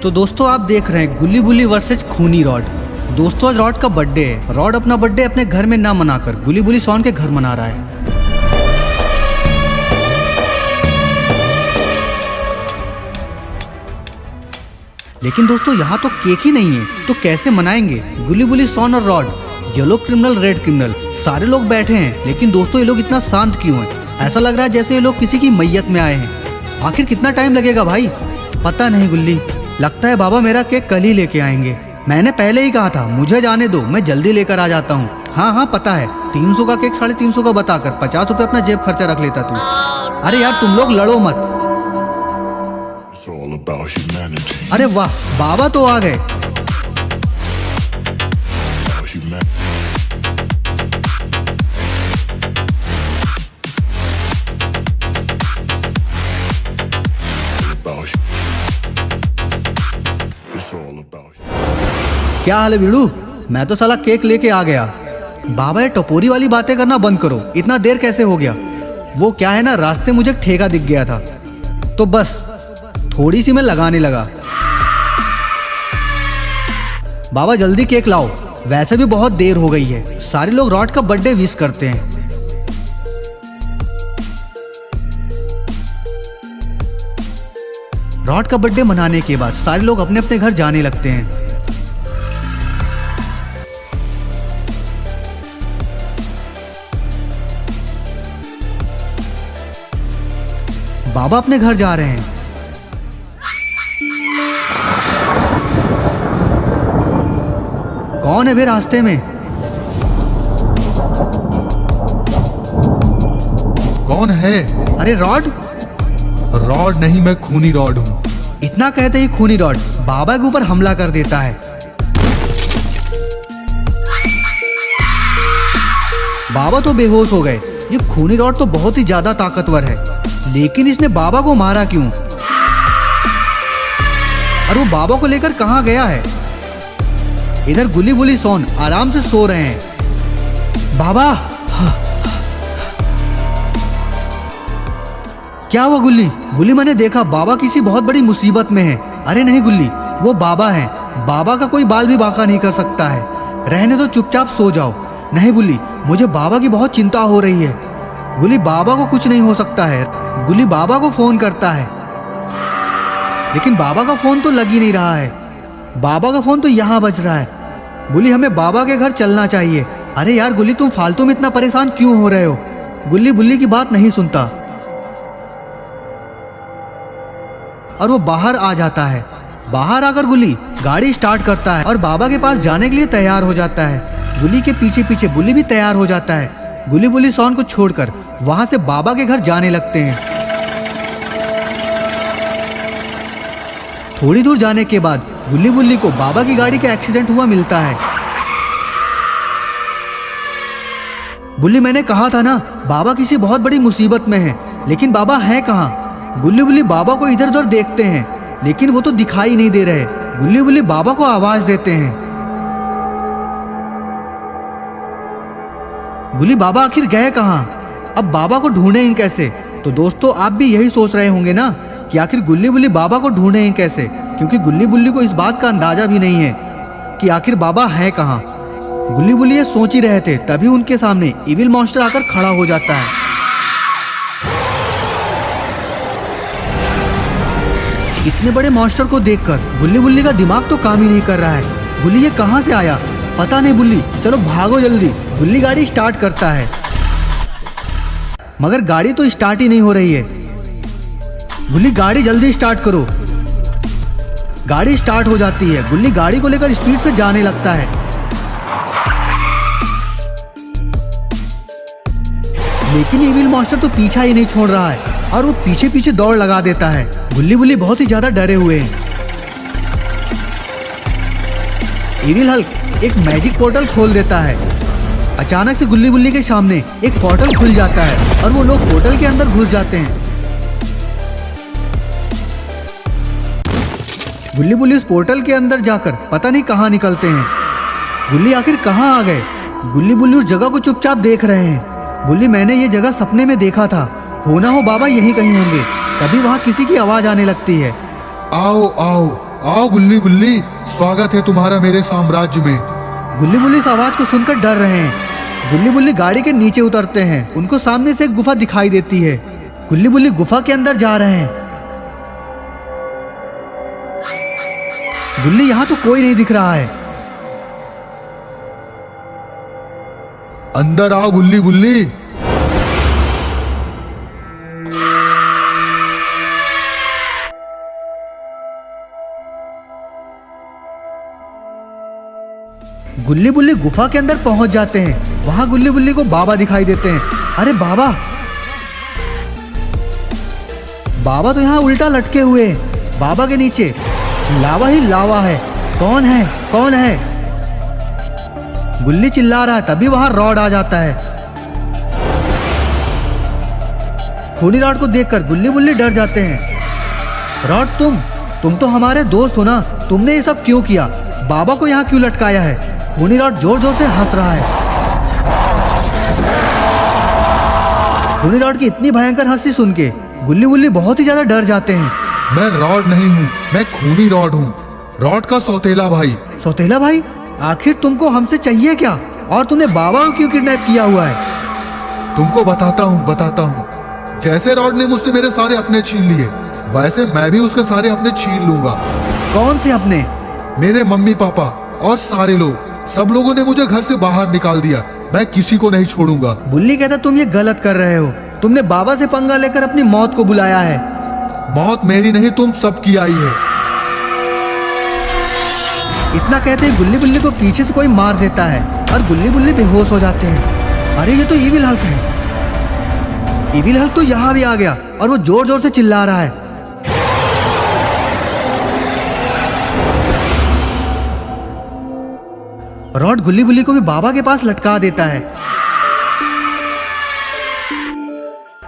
तो दोस्तों, आप देख रहे हैं गुल्ली बुली वर्सेज खूनी रॉड। दोस्तों, आज रॉड का बर्थडे है। रॉड अपना बर्थडे अपने घर में ना मनाकर गुली बुली सोन के घर मना रहा है। लेकिन दोस्तों, यहाँ तो केक ही नहीं है, तो कैसे मनाएंगे? गुली बुली सोन और rod, yellow criminal red criminal, सारे लोग बैठे हैं। लेकिन दोस्तों, ये लोग इतना शांत क्यों हैं? ऐसा लग रहा है जैसे ये लोग किसी की मैयत में आए हैं। आखिर कितना टाइम लगेगा भाई? पता नहीं गुल्ली, लगता है बाबा मेरा केक कल ही लेके आएंगे। मैंने पहले ही कहा था मुझे जाने दो, मैं जल्दी लेकर आ जाता हूँ। हाँ पता है, 300 का केक 350 का बताकर 50 रुपए अपना जेब खर्चा रख लेता तू। अरे यार, तुम लोग लड़ो मत। अरे वाह, बाबा तो आ गए। क्या हाल है बीड़ू? मैं तो साला केक लेके आ गया। बाबा, ये टपोरी वाली बातें करना बंद करो। इतना देर कैसे हो गया? वो क्या है ना, रास्ते मुझे ठेका दिख गया था, तो बस थोड़ी सी मैं लगाने लगा। बाबा जल्दी केक लाओ, वैसे भी बहुत देर हो गई है। सारे लोग रॉड का बर्थडे विश करते हैं। रॉड का बर्थडे मनाने के बाद सारे लोग अपने अपने घर जाने लगते हैं। बाबा अपने घर जा रहे हैं। कौन है बे रास्ते में? कौन है? अरे रॉड। रॉड नहीं, मैं खूनी रॉड हूँ। इतना कहते ही खूनी रॉड बाबा के ऊपर हमला कर देता है। बाबा तो बेहोश हो गए। ये खूनी रॉड तो बहुत ही ज्यादा ताकतवर है, लेकिन इसने बाबा को मारा क्यों? और वो बाबा को लेकर कहाँ गया है? इधर गुली बुली सोन आराम से सो रहे हैं। बाबा, क्या हुआ गुल्ली? गुल्ली, मैंने देखा बाबा किसी बहुत बड़ी मुसीबत में है। अरे नहीं गुल्ली, वो बाबा हैं। बाबा का कोई बाल भी बांका नहीं कर सकता है। रहने दो, चुपचाप सो जाओ। नहीं गुल्ली, मुझे बाबा की बहुत चिंता हो रही है। गुली, बाबा को कुछ नहीं हो सकता है। गुली बाबा को फोन करता है, लेकिन बाबा का फोन तो लग ही नहीं रहा है। बाबा का फोन तो यहाँ बज रहा है। गुली, हमें बाबा के घर चलना चाहिए। अरे यार गुली, तुम फालतू में इतना परेशान क्यों हो रहे हो? गुल्ली बुल्ली की बात नहीं सुनता और वो बाहर आ जाता है। बाहर आकर गुली गाड़ी स्टार्ट करता है और बाबा के पास जाने के लिए तैयार हो जाता है। गुली के पीछे पीछे बुल्ली भी तैयार हो जाता है। गुली बुल्ली सोन को छोड़कर वहां से बाबा के घर जाने लगते हैं। थोड़ी दूर जाने के बाद गुल्ली बुल्ली को बाबा की गाड़ी का एक्सीडेंट हुआ मिलता है। बुल्ली, मैंने कहा था ना, बाबा किसी बहुत बड़ी मुसीबत में है, लेकिन बाबा है कहाँ? गुल्ली बुल्ली बाबा को इधर उधर देखते हैं, लेकिन वो तो दिखाई नहीं दे रहे। गुल्ली बुल्ली बाबा को आवाज देते हैं। गुल्ली बाबा आखिर गए कहाँ? अब बाबा को ढूंढें कैसे? तो दोस्तों आप भी यही सोच रहे होंगे ना कि आखिर गुल्ली बुल्ली बाबा को ढूंढें कैसे, क्योंकि गुल्ली बुल्ली को इस बात का अंदाजा भी नहीं है कि आखिर बाबा है कहाँ। गुल्ली बुल्ली ये सोच ही रहे थे, तभी उनके सामने इविल मॉन्स्टर आकर खड़ा हो जाता है। इतने बड़े मॉन्स्टर को देखकर गुल्ली बुल्ली का दिमाग तो काम ही नहीं कर रहा है। गुल्ली ये कहाँ से आया? पता नहीं बुल्ली, चलो भागो जल्दी। गुल्ली गाड़ी स्टार्ट करता है, मगर गाड़ी तो स्टार्ट ही नहीं हो रही है। गुल्ली गाड़ी जल्दी स्टार्ट करो। गाड़ी स्टार्ट हो जाती है। गुल्ली गाड़ी को लेकर स्पीड से जाने लगता है, लेकिन इविल मॉन्स्टर तो पीछा ही नहीं छोड़ रहा है और वो पीछे पीछे दौड़ लगा देता है। गुल्ली बुल्ली बहुत ही ज्यादा डरे हुए हैं। इविल हल्क एक मैजिक पोर्टल खोल देता है। अचानक से गुल्ली बुल्ली के सामने एक पोर्टल खुल जाता है और वो लोग पोर्टल के अंदर घुस जाते हैं। गुल्ली बुल्ली उस पोर्टल के अंदर जाकर पता नहीं कहाँ निकलते हैं। गुल्ली आखिर कहाँ आ गए? गुल्ली बुल्ली उस जगह को चुपचाप देख रहे हैं। गुल्ली मैंने ये जगह सपने में देखा था, होना हो बाबा यहीं कहीं होंगे। तभी वहाँ किसी की आवाज आने लगती है। आओ आओ आओ गुल्ली बुल्ली, स्वागत है तुम्हारा मेरे साम्राज्य में। गुल्ली बुल्ली इस आवाज को सुनकर डर रहे हैं। गुल्ली बुल्ली गाड़ी के नीचे उतरते हैं। उनको सामने से एक गुफा दिखाई देती है। गुल्ली बुल्ली गुफा के अंदर जा रहे हैं। गुल्ली यहाँ तो कोई नहीं दिख रहा है। अंदर आओ गुल्ली बुल्ली। गुल्ली बुल्ली गुफा के अंदर पहुंच जाते हैं। वहां गुल्ली बुल्ली को बाबा दिखाई देते हैं। अरे बाबा, बाबा तो यहाँ उल्टा लटके हुए हैं। बाबा के नीचे लावा ही लावा है। कौन है? कौन है? गुल्ली चिल्ला रहा है, तभी वहां रॉड आ जाता है। खूनी रॉड को देखकर गुल्ली बुल्ली डर जाते हैं। रॉड, तुम तो हमारे दोस्त हो ना, तुमने ये सब क्यों किया? बाबा को यहाँ क्यों लटकाया है? खूनी रॉड जोर जोर से हंस रहा है। खूनी रॉड की इतनी भयंकर हंसी सुन के गुल्ली बुल्ली बहुत ही ज्यादा डर जाते हैं। मैं रॉड नहीं हूँ, मैं खूनी रॉड हूँ, रॉड का सौतेला भाई। सौतेला भाई? आखिर तुमको हमसे चाहिए क्या? और तुमने बाबा को क्यों किडनैप किया हुआ है? तुमको बताता हूँ। जैसे रॉड ने मुझसे मेरे सारे अपने छीन लिए, वैसे मैं भी उसके सारे अपने छीन लूंगा। कौन से अपने? मेरे मम्मी पापा और सारे लोग, सब लोगों ने मुझे घर से बाहर निकाल दिया। मैं किसी को नहीं छोड़ूंगा। बुल्ली कहता तुम ये गलत कर रहे हो। तुमने बाबा से पंगा लेकर अपनी मौत को बुलाया है। मौत मेरी नहीं, तुम सबकी आई है। इतना कहते ही गुल्ली बुल्ली को पीछे से कोई मार देता है और गुल्ली बुल्ली बेहोश हो जाते हैं। अरे ये तो इविल हल्क है। इविल हल्क तो यहाँ भी आ गया और वो जोर जोर से चिल्ला रहा है। रॉड गुल्ली बुल्ली को भी बाबा के पास लटका देता है।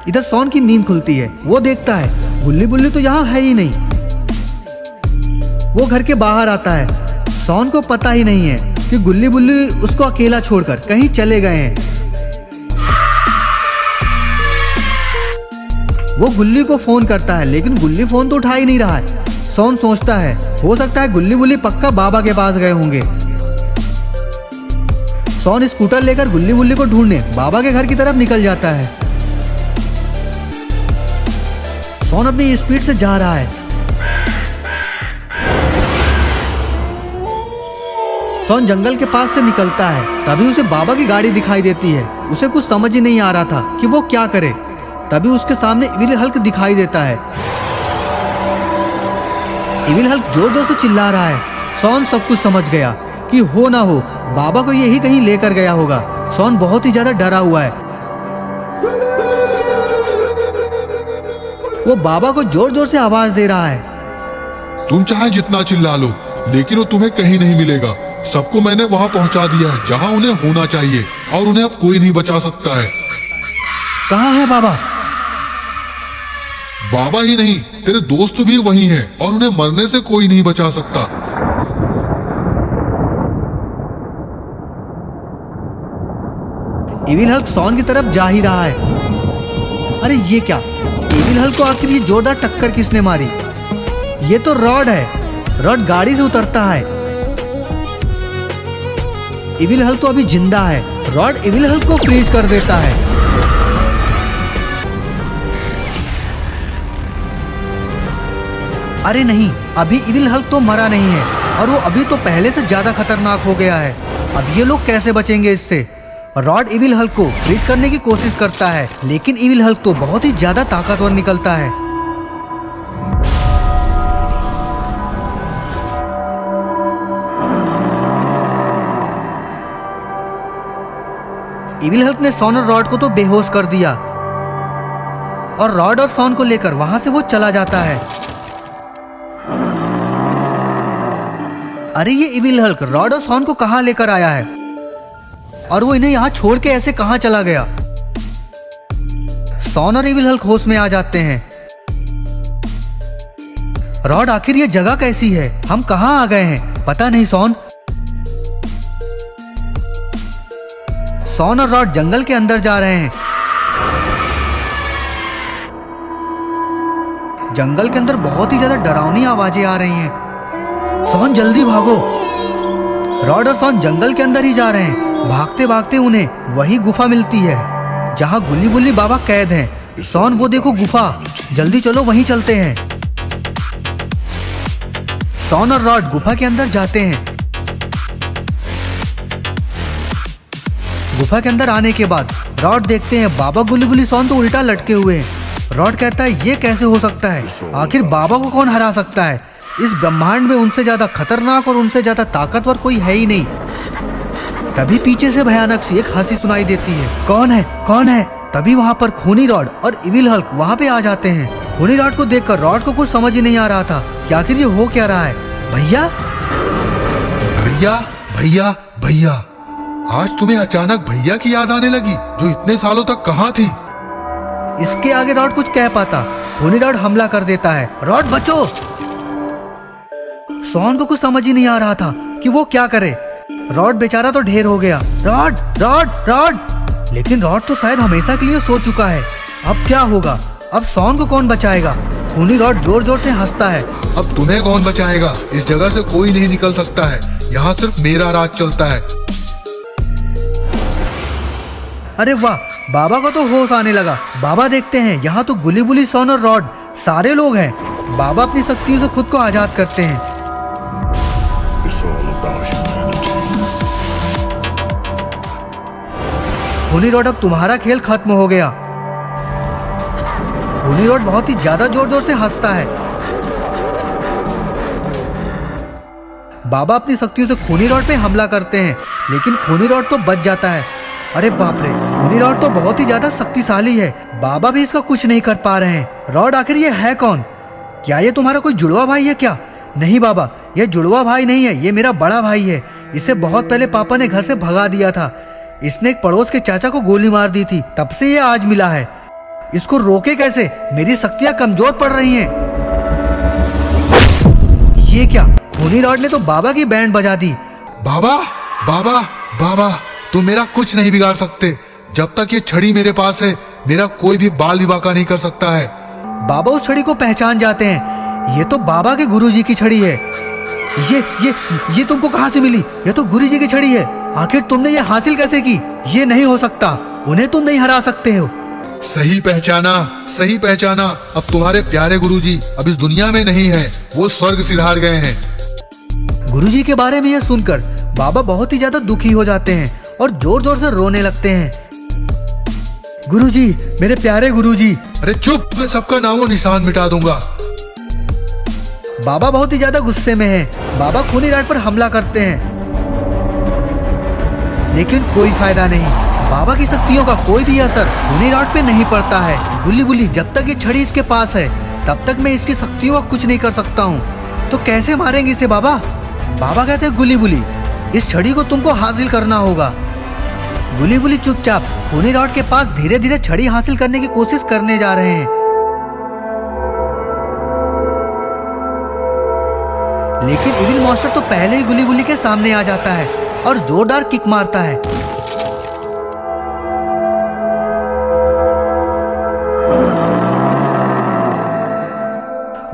इधर सॉन की नींद खुलती है। वो देखता है गुल्ली बुल्ली तो यहाँ है ही नहीं। वो घर के बाहर आता है। सॉन को पता ही नहीं है कि गुल्ली बुल्ली उसको अकेला छोड़कर कहीं चले गए हैं। वो गुल्ली को फोन करता है, लेकिन गुल्ली फोन तो उठा ही नहीं रहा है। सॉन सोचता है हो सकता है गुल्ली बुल्ली पक्का बाबा के पास गए होंगे। सॉन स्कूटर लेकर गुल्ली बुल्ली को ढूंढने बाबा के घर की तरफ निकल जाता है। सॉन अपनी स्पीड से जा रहा है। सॉन जंगल के पास से निकलता है, तभी उसे बाबा की गाड़ी दिखाई देती है। उसे कुछ समझ ही नहीं आ रहा था कि वो क्या करे। तभी उसके सामने इविल हल्क दिखाई देता है। इविल हल्क जोर जोर से चिल्ला रहा है। सॉन सब कुछ समझ गया कि हो ना हो बाबा को यही कहीं लेकर गया होगा। सॉन बहुत ही ज्यादा डरा हुआ है। वो बाबा को जोर जोर से आवाज दे रहा है। तुम चाहे जितना चिल्ला लो, लेकिन वो तुम्हें कहीं नहीं मिलेगा। सबको मैंने वहां पहुंचा दिया है जहां उन्हें होना चाहिए, और उन्हें अब कोई नहीं बचा सकता है। कहाँ है बाबा? बाबा ही नहीं, तेरे दोस्त भी वही हैं, और उन्हें मरने से कोई नहीं बचा सकता। इविल हल्क सॉन की तरफ जा ही रहा है। अरे ये क्या, इविल हल्क को आखिर ये जोरदार टक्कर किसने मारी? ये तो रॉड है। रॉड गाड़ी से उतरता है। इविल हल्क तो अभी जिंदा है। रॉड इविल हल्क को फ्रीज कर देता है। अरे नहीं, अभी इविल हल्क तो मरा नहीं है और वो अभी तो पहले से ज्यादा खतरनाक हो गया है। अब ये लोग कैसे बचेंगे इससे? रॉड इविल हल्क को फ्रीज करने की कोशिश करता है, लेकिन इविल हल्क तो बहुत ही ज्यादा ताकतवर निकलता है। इविल हल्क ने सॉन और रॉड को तो बेहोश कर दिया और रॉड और सॉन को लेकर वहां से वो चला जाता है। अरे ये इविल हल्क रॉड और सॉन को कहां लेकर आया है और वो इन्हें यहां छोड़ के ऐसे कहां चला गया? सॉन और इविल हल्क होश में आ जाते हैं। रॉड, आखिर ये जगह कैसी है? हम कहां आ गए हैं? पता नहीं सॉन। सॉन और रॉड जंगल के अंदर जा रहे हैं। जंगल के अंदर बहुत ही ज्यादा डरावनी आवाजें आ रही हैं। सॉन जल्दी भागो। रॉड और सॉन जंगल के अंदर ही जा रहे हैं। भागते भागते उन्हें वही गुफा मिलती है जहां गुल्ली बुल्ली बाबा कैद हैं। सॉन, वो देखो गुफा, जल्दी चलो वहीं चलते हैं। सॉन और रॉड गुफा के अंदर जाते हैं। गुफा के अंदर आने के बाद रॉड देखते हैं बाबा गुल्ली बुल्ली सॉन तो उल्टा लटके हुए हैं। रॉड कहता है ये कैसे हो सकता है? आखिर बाबा को कौन हरा सकता है? इस ब्रह्मांड में उनसे ज्यादा खतरनाक और उनसे ज्यादा ताकतवर कोई है ही नहीं। तभी पीछे से भयानक सी एक हंसी सुनाई देती है। कौन है, कौन है? तभी वहां पर खूनी रॉड और इविल हल्क वहां पे आ जाते हैं। खूनी रॉड को देखकर रॉड को कुछ समझ ही नहीं आ रहा था कि आखिर ये हो क्या रहा है। भैया भैया भैया भैया, आज तुम्हें अचानक भैया की याद आने लगी जो इतने सालों तक कहाँ थी? इसके आगे रॉड कुछ कह पाता। खूनी रॉड हमला कर देता है। रॉड बचो। सॉन को कुछ समझ ही नहीं आ रहा था कि वो क्या करे। रॉड बेचारा तो ढेर हो गया। रॉड रॉड रॉड, लेकिन रॉड तो शायद हमेशा के लिए सो चुका है। अब क्या होगा? अब सॉन को कौन बचाएगा? खूनी रॉड जोर जोर से हंसता है। अब तुम्हें कौन बचाएगा? इस जगह से कोई नहीं निकल सकता है। यहाँ सिर्फ मेरा राज चलता है। अरे वाह, बाबा को तो होश आने लगा। बाबा देखते हैं यहाँ तो गुली बुली, सॉन और रॉड सारे लोग हैं। बाबा अपनी शक्तियों से खुद को आजाद करते हैं। खूनी रॉड, अब तुम्हारा खेल खत्म हो गया। खूनी रॉड बहुत ही ज्यादा जोर जोर से हंसता है। बाबा अपनी शक्तियों से खूनी रॉड पे हमला करते हैं, लेकिन खूनी रॉड तो बच जाता है। अरे बाप रे, खूनी रॉड तो बहुत ही ज्यादा शक्तिशाली है। बाबा भी इसका कुछ नहीं कर पा रहे हैं। रॉड, आखिर ये है कौन? क्या ये तुम्हारा कोई जुड़वा भाई है क्या? नहीं बाबा, ये जुड़वा भाई नहीं है, ये मेरा बड़ा भाई है। इसे बहुत पहले पापा ने घर से भगा दिया था। इसने एक पड़ोस के चाचा को गोली मार दी थी, तब से ये आज मिला है। इसको रोके कैसे? मेरी शक्तियां कमजोर पड़ रही हैं। ये क्या? खूनी रॉड ने तो बाबा की बैंड बजा दी। बाबा बाबा बाबा, तुम मेरा कुछ नहीं बिगाड़ सकते। जब तक ये छड़ी मेरे पास है, मेरा कोई भी बाल भी बांका नहीं कर सकता है। बाबा उस छड़ी को पहचान जाते हैं। ये तो बाबा के गुरुजी की छड़ी है। ये तुमको कहां से मिली? ये तो गुरुजी की छड़ी है। आखिर तुमने ये हासिल कैसे की? ये नहीं हो सकता, उन्हें तुम नहीं हरा सकते हो। सही पहचाना, सही पहचाना। अब तुम्हारे प्यारे गुरुजी अब इस दुनिया में नहीं है, वो स्वर्ग सिधार गए हैं। गुरुजी के बारे में यह सुनकर बाबा बहुत ही ज्यादा दुखी हो जाते हैं और जोर जोर से रोने लगते हैं। गुरुजी, मेरे प्यारे गुरुजी। अरे चुप, मैं सबका नामो निशान मिटा दूंगा। बाबा बहुत ही ज्यादा गुस्से में हैं। बाबा खूनी रॉड पर हमला करते हैं, लेकिन कोई फायदा नहीं। बाबा की शक्तियों का कोई भी असर खूनी रॉड पे नहीं पड़ता है। गुल्ली बुल्ली, जब तक ये छड़ी इसके पास है तब तक मैं इसकी शक्तियों का कुछ नहीं कर सकता हूँ। तो कैसे मारेंगे इसे बाबा? बाबा कहते हैं गुल्ली बुल्ली, इस छड़ी को तुमको हासिल करना होगा। गुल्ली बुल्ली चुपचाप खूनी रॉड के पास धीरे धीरे छड़ी हासिल करने की कोशिश करने जा रहे हैं, लेकिन इविल मॉन्स्टर तो पहले ही गुल्ली बुल्ली के सामने आ जाता है और जोरदार किक मारता है।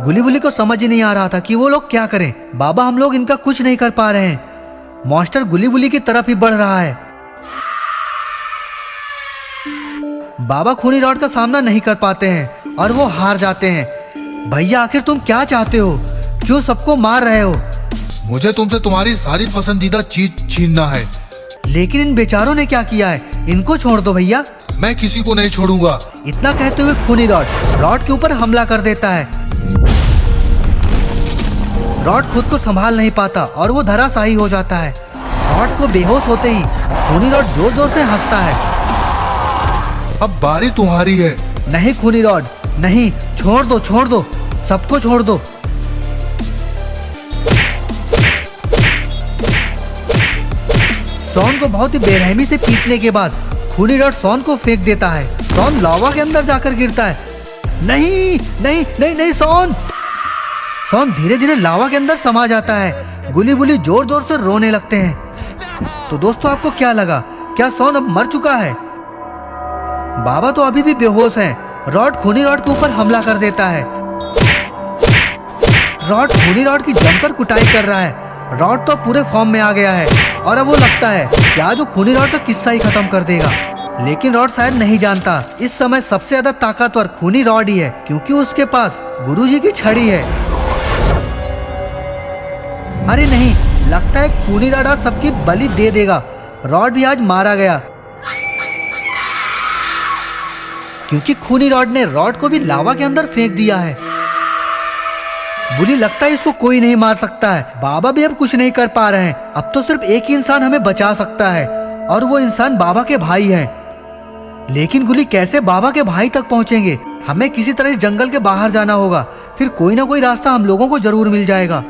गुली बुली को समझ ही नहीं आ रहा था कि वो लोग क्या करें। बाबा हम लोग इनका कुछ नहीं कर पा रहे हैं। मॉन्स्टर गुली बुली की तरफ ही बढ़ रहा है। बाबा खूनी रॉड का सामना नहीं कर पाते हैं और वो हार जाते हैं। भैया आखिर तुम क्या चाहते हो? क्यों सबको मार रहे हो? मुझे तुमसे तुम्हारी सारी पसंदीदा चीज छीनना है। लेकिन इन बेचारों ने क्या किया है? इनको छोड़ दो भैया। मैं किसी को नहीं छोड़ूंगा। इतना कहते हुए खूनी रॉड के ऊपर हमला कर देता है। रॉड खुद को संभाल नहीं पाता और वो धराशायी हो जाता है। रॉड को बेहोश होते ही खूनी रॉड जोर जोर से हंसता है। अब बारी तुम्हारी है। नहीं खूनी रॉड, नहीं, छोड़ दो, सबको छोड़ दो। सॉन को बहुत ही बेरहमी से पीटने के बाद खूनी रॉड सॉन को फेंक देता है। सॉन लावा के अंदर जाकर गिरता है। नहीं नहीं नहीं नहीं सॉन धीरे धीरे लावा के अंदर समा जाता है। गुली बुली जोर जोर से रोने लगते हैं। तो दोस्तों आपको क्या लगा? क्या सॉन अब मर चुका है? बाबा तो अभी भी बेहोश हैं। रॉड खूनी रॉड के ऊपर हमला कर देता है। रॉड खूनी रॉड की जमकर कुटाई कर रहा है। रॉड तो पूरे फॉर्म में आ गया है और अब वो लगता है कि आज वो खूनी रॉड का किस्सा ही खत्म कर देगा। लेकिन रॉड शायद नहीं जानता इस समय सबसे ज्यादा ताकतवर खूनी रॉड ही है, क्योंकि उसके पास गुरुजी की छड़ी है। अरे नहीं, लगता है खूनी रॉड आज सबकी बलि दे देगा। रॉड भी आज मारा गया क्योंकि खूनी रॉड ने रॉड को भी लावा के अंदर फेंक दिया है। बुली लगता है इसको कोई नहीं मार सकता है। बाबा भी अब कुछ नहीं कर पा रहे हैं। अब तो सिर्फ एक ही इंसान हमें बचा सकता है और वो इंसान बाबा के भाई हैं। लेकिन गुली कैसे बाबा के भाई तक पहुंचेंगे? हमें किसी तरह इस जंगल के बाहर जाना होगा, फिर कोई ना कोई रास्ता हम लोगों को जरूर मिल जाएगा।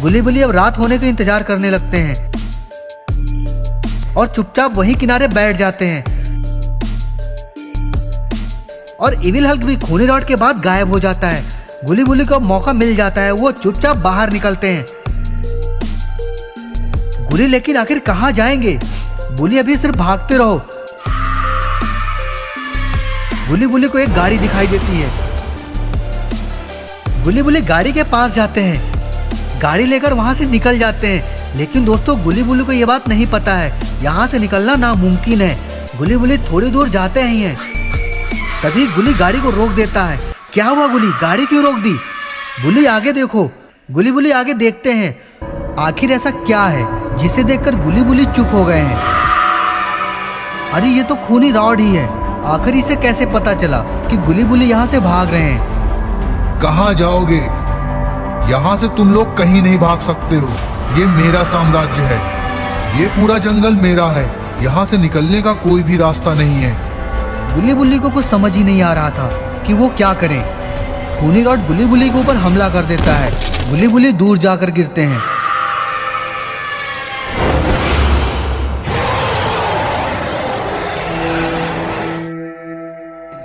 गुली बुली अब रात होने का इंतजार करने लगते हैं और चुपचाप वहीं किनारे बैठ जाते हैं। और इविल हल्क भी खूनी रॉड के बाद गायब हो जाता है। गुली बुली को मौका मिल जाता है, वो चुपचाप बाहर निकलते हैं। गुली लेकिन आखिर कहां जाएंगे? बुली अभी सिर्फ भागते रहो। गुली बुली को एक गाड़ी दिखाई देती है। गुली बुली गाड़ी के पास जाते हैं, गाड़ी लेकर वहां से निकल जाते हैं। लेकिन दोस्तों गुली बुली को यह बात नहीं पता है यहाँ से निकलना नामुमकिन है। गुली बुली थोड़ी दूर जाते ही हैं, तभी गुली गाड़ी को रोक देता है। क्या हुआ गुली, गाड़ी क्यों रोक दी? बुली आगे देखो। गुली बुली आगे देखते हैं। आखिर ऐसा क्या है जिसे देखकर गुली बुली चुप हो गए हैं? अरे ये तो खूनी रॉड ही है। आखिर इसे कैसे पता चला कि गुली बुली यहाँ से भाग रहे हैं? कहाँ जाओगे? यहाँ से तुम लोग कहीं नहीं भाग सकते हो। ये मेरा साम्राज्य है, ये पूरा जंगल मेरा है। यहाँ से निकलने का कोई भी रास्ता नहीं है। गुली बुली को कुछ समझ ही नहीं आ रहा था कि वो क्या करें। खूनी रॉड गुली बुली के ऊपर हमला कर देता है। गुली बुली दूर जाकर गिरते हैं।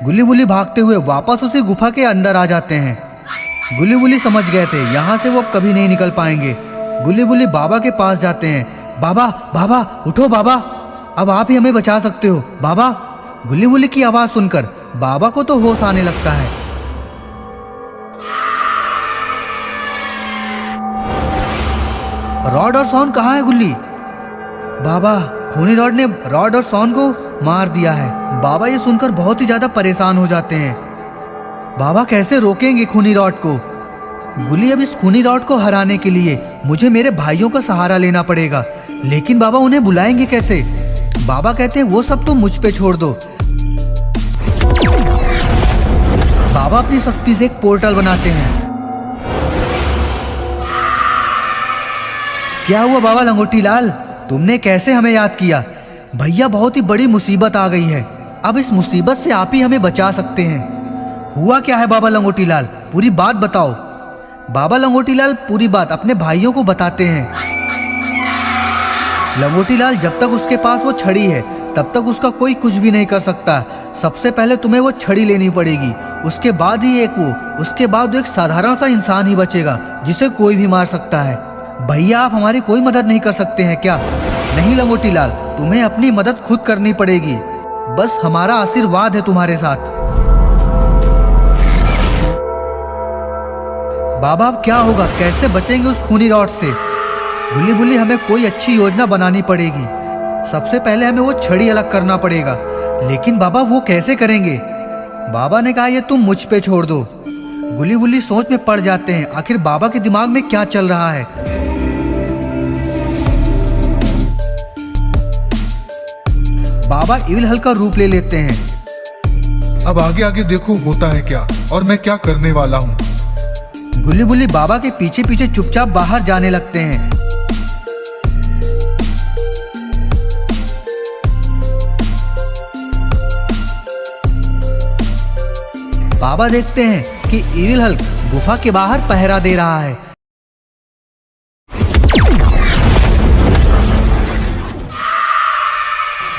गुली बुली भागते हुए वापस उसी गुफा के अंदर आ जाते हैं। गुली बुली समझ गए थे यहाँ से वो अब कभी नहीं निकल पाएंगे। गुली बुली बाबा के पास जाते हैं। बाबा बाबा उठो बाबा, अब आप ही हमें बचा सकते हो बाबा। गुली बुली की आवाज सुनकर बाबा को तो होश आने लगता है। रॉड और सॉन कहाँ है गुल्ली? बाबा खूनी रॉड ने रॉड और सॉन को मार दिया है। बाबा ये सुनकर बहुत ही ज्यादा परेशान हो जाते हैं। बाबा कैसे रोकेंगे खूनी रॉड को? गुली अब इस खूनी रॉड को हराने के लिए मुझे मेरे भाइयों का सहारा लेना पड़ेगा। लेकिन बाबा उन्हें बुलाएंगे कैसे? बाबा कहते हैं वो सब तो मुझ पे छोड़ दो। बाबा अपनी शक्ति से एक पोर्टल बनाते हैं। क्या हुआ बाबा लंगोटी लाल, तुमने कैसे हमें याद किया? भैया बहुत ही बड़ी मुसीबत आ गई है। अब इस मुसीबत से आप ही हमें बचा सकते हैं। हुआ क्या है बाबा लंगोटी लाल, पूरी बात बताओ। बाबा लंगोटी लाल पूरी बात अपने भाइयों को बताते हैं। लंगोटी लाल जब तक उसके पास वो छड़ी है तब तक उसका कोई कुछ भी नहीं कर सकता। सबसे पहले तुम्हें वो छड़ी लेनी पड़ेगी, उसके बाद ही उसके बाद एक साधारण सा इंसान ही बचेगा जिसे कोई भी मार सकता है। भैया आप हमारी कोई मदद नहीं कर सकते हैं क्या? नहीं लंगोटी लाल, तुम्हें अपनी मदद खुद करनी पड़ेगी। बस हमारा आशीर्वाद है तुम्हारे साथ। बाबा अब क्या होगा, कैसे बचेंगे उस खूनी रॉड से? बुल्ली बुल्ली, हमें कोई अच्छी योजना बनानी पड़ेगी। सबसे पहले हमें वो छड़ी अलग करना पड़ेगा। लेकिन बाबा वो कैसे करेंगे? बाबा ने कहा ये तुम मुझ पे छोड़ दो। गुली बुल्ली सोच में पड़ जाते हैं, आखिर बाबा के दिमाग में क्या चल रहा है। बाबा इविल हल्क का रूप ले लेते हैं। अब आगे आगे देखो होता है क्या और मैं क्या करने वाला हूँ। गुल्ली बुल्ली बाबा के पीछे पीछे चुपचाप बाहर जाने लगते हैं। बाबा देखते हैं कि इविल हल्क गुफा के बाहर पहरा दे रहा है।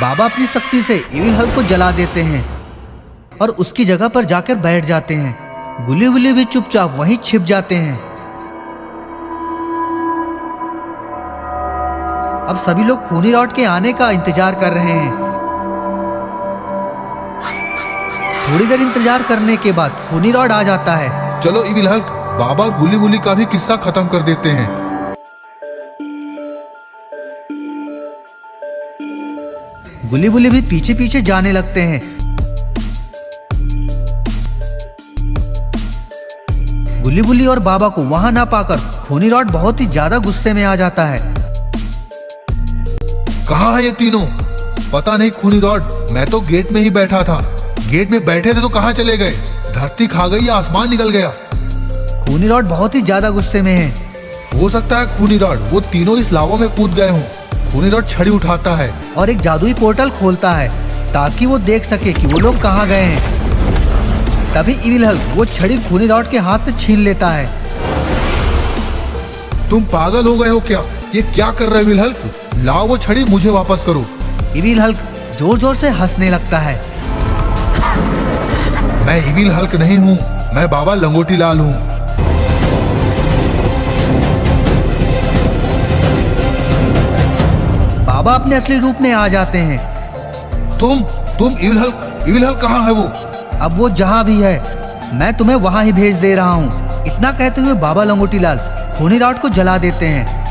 बाबा अपनी शक्ति से इविल हल्क को जला देते हैं और उसकी जगह पर जाकर बैठ जाते हैं। गुली बुली भी चुपचाप वहीं छिप जाते हैं। अब सभी लोग खूनी रॉड के आने का इंतजार कर रहे हैं। थोड़ी देर इंतजार करने के बाद खूनी रॉड आ जाता है। चलो इविल हल्क, बाबा और गुली गुली का भी किस्सा खत्म कर देते हैं। गुली बुली भी पीछे पीछे जाने लगते हैं। गुली बुली और बाबा को वहां ना पाकर खूनी रॉड बहुत ही ज्यादा गुस्से में आ जाता है। कहाँ है ये तीनों? पता नहीं खूनी रॉड, मैं तो गेट में ही बैठा था। गेट में बैठे थे तो कहाँ चले गए? धरती खा गई या आसमान निकल गया? खूनी रॉड बहुत ही ज्यादा गुस्से में है। हो सकता है खूनी रॉड वो तीनों इस लावा में कूद गए हों। खूनी रॉड छड़ी उठाता है और एक जादुई पोर्टल खोलता है ताकि वो देख सके कि वो लोग कहाँ गए हैं। तभी इविल हल्क वो छड़ी खूनी रॉड के हाथ से छीन लेता है। तुम पागल हो गए हो क्या? ये क्या कर रहे हो इविल हल्क? लाओ वो छड़ी, मुझे वापस करो। इविल हल्क जोर जोर से हंसने लगता है। मैं इविल हल्क नहीं हूँ, मैं बाबा लंगोटी लाल हूँ। बाबा अपने असली रूप में आ जाते हैं। तुम इविल हल्क कहाँ है वो? अब वो जहाँ भी है मैं तुम्हें वहां ही भेज दे रहा हूँ। इतना कहते हुए बाबा लंगोटी लाल खूनी रॉड को जला देते हैं।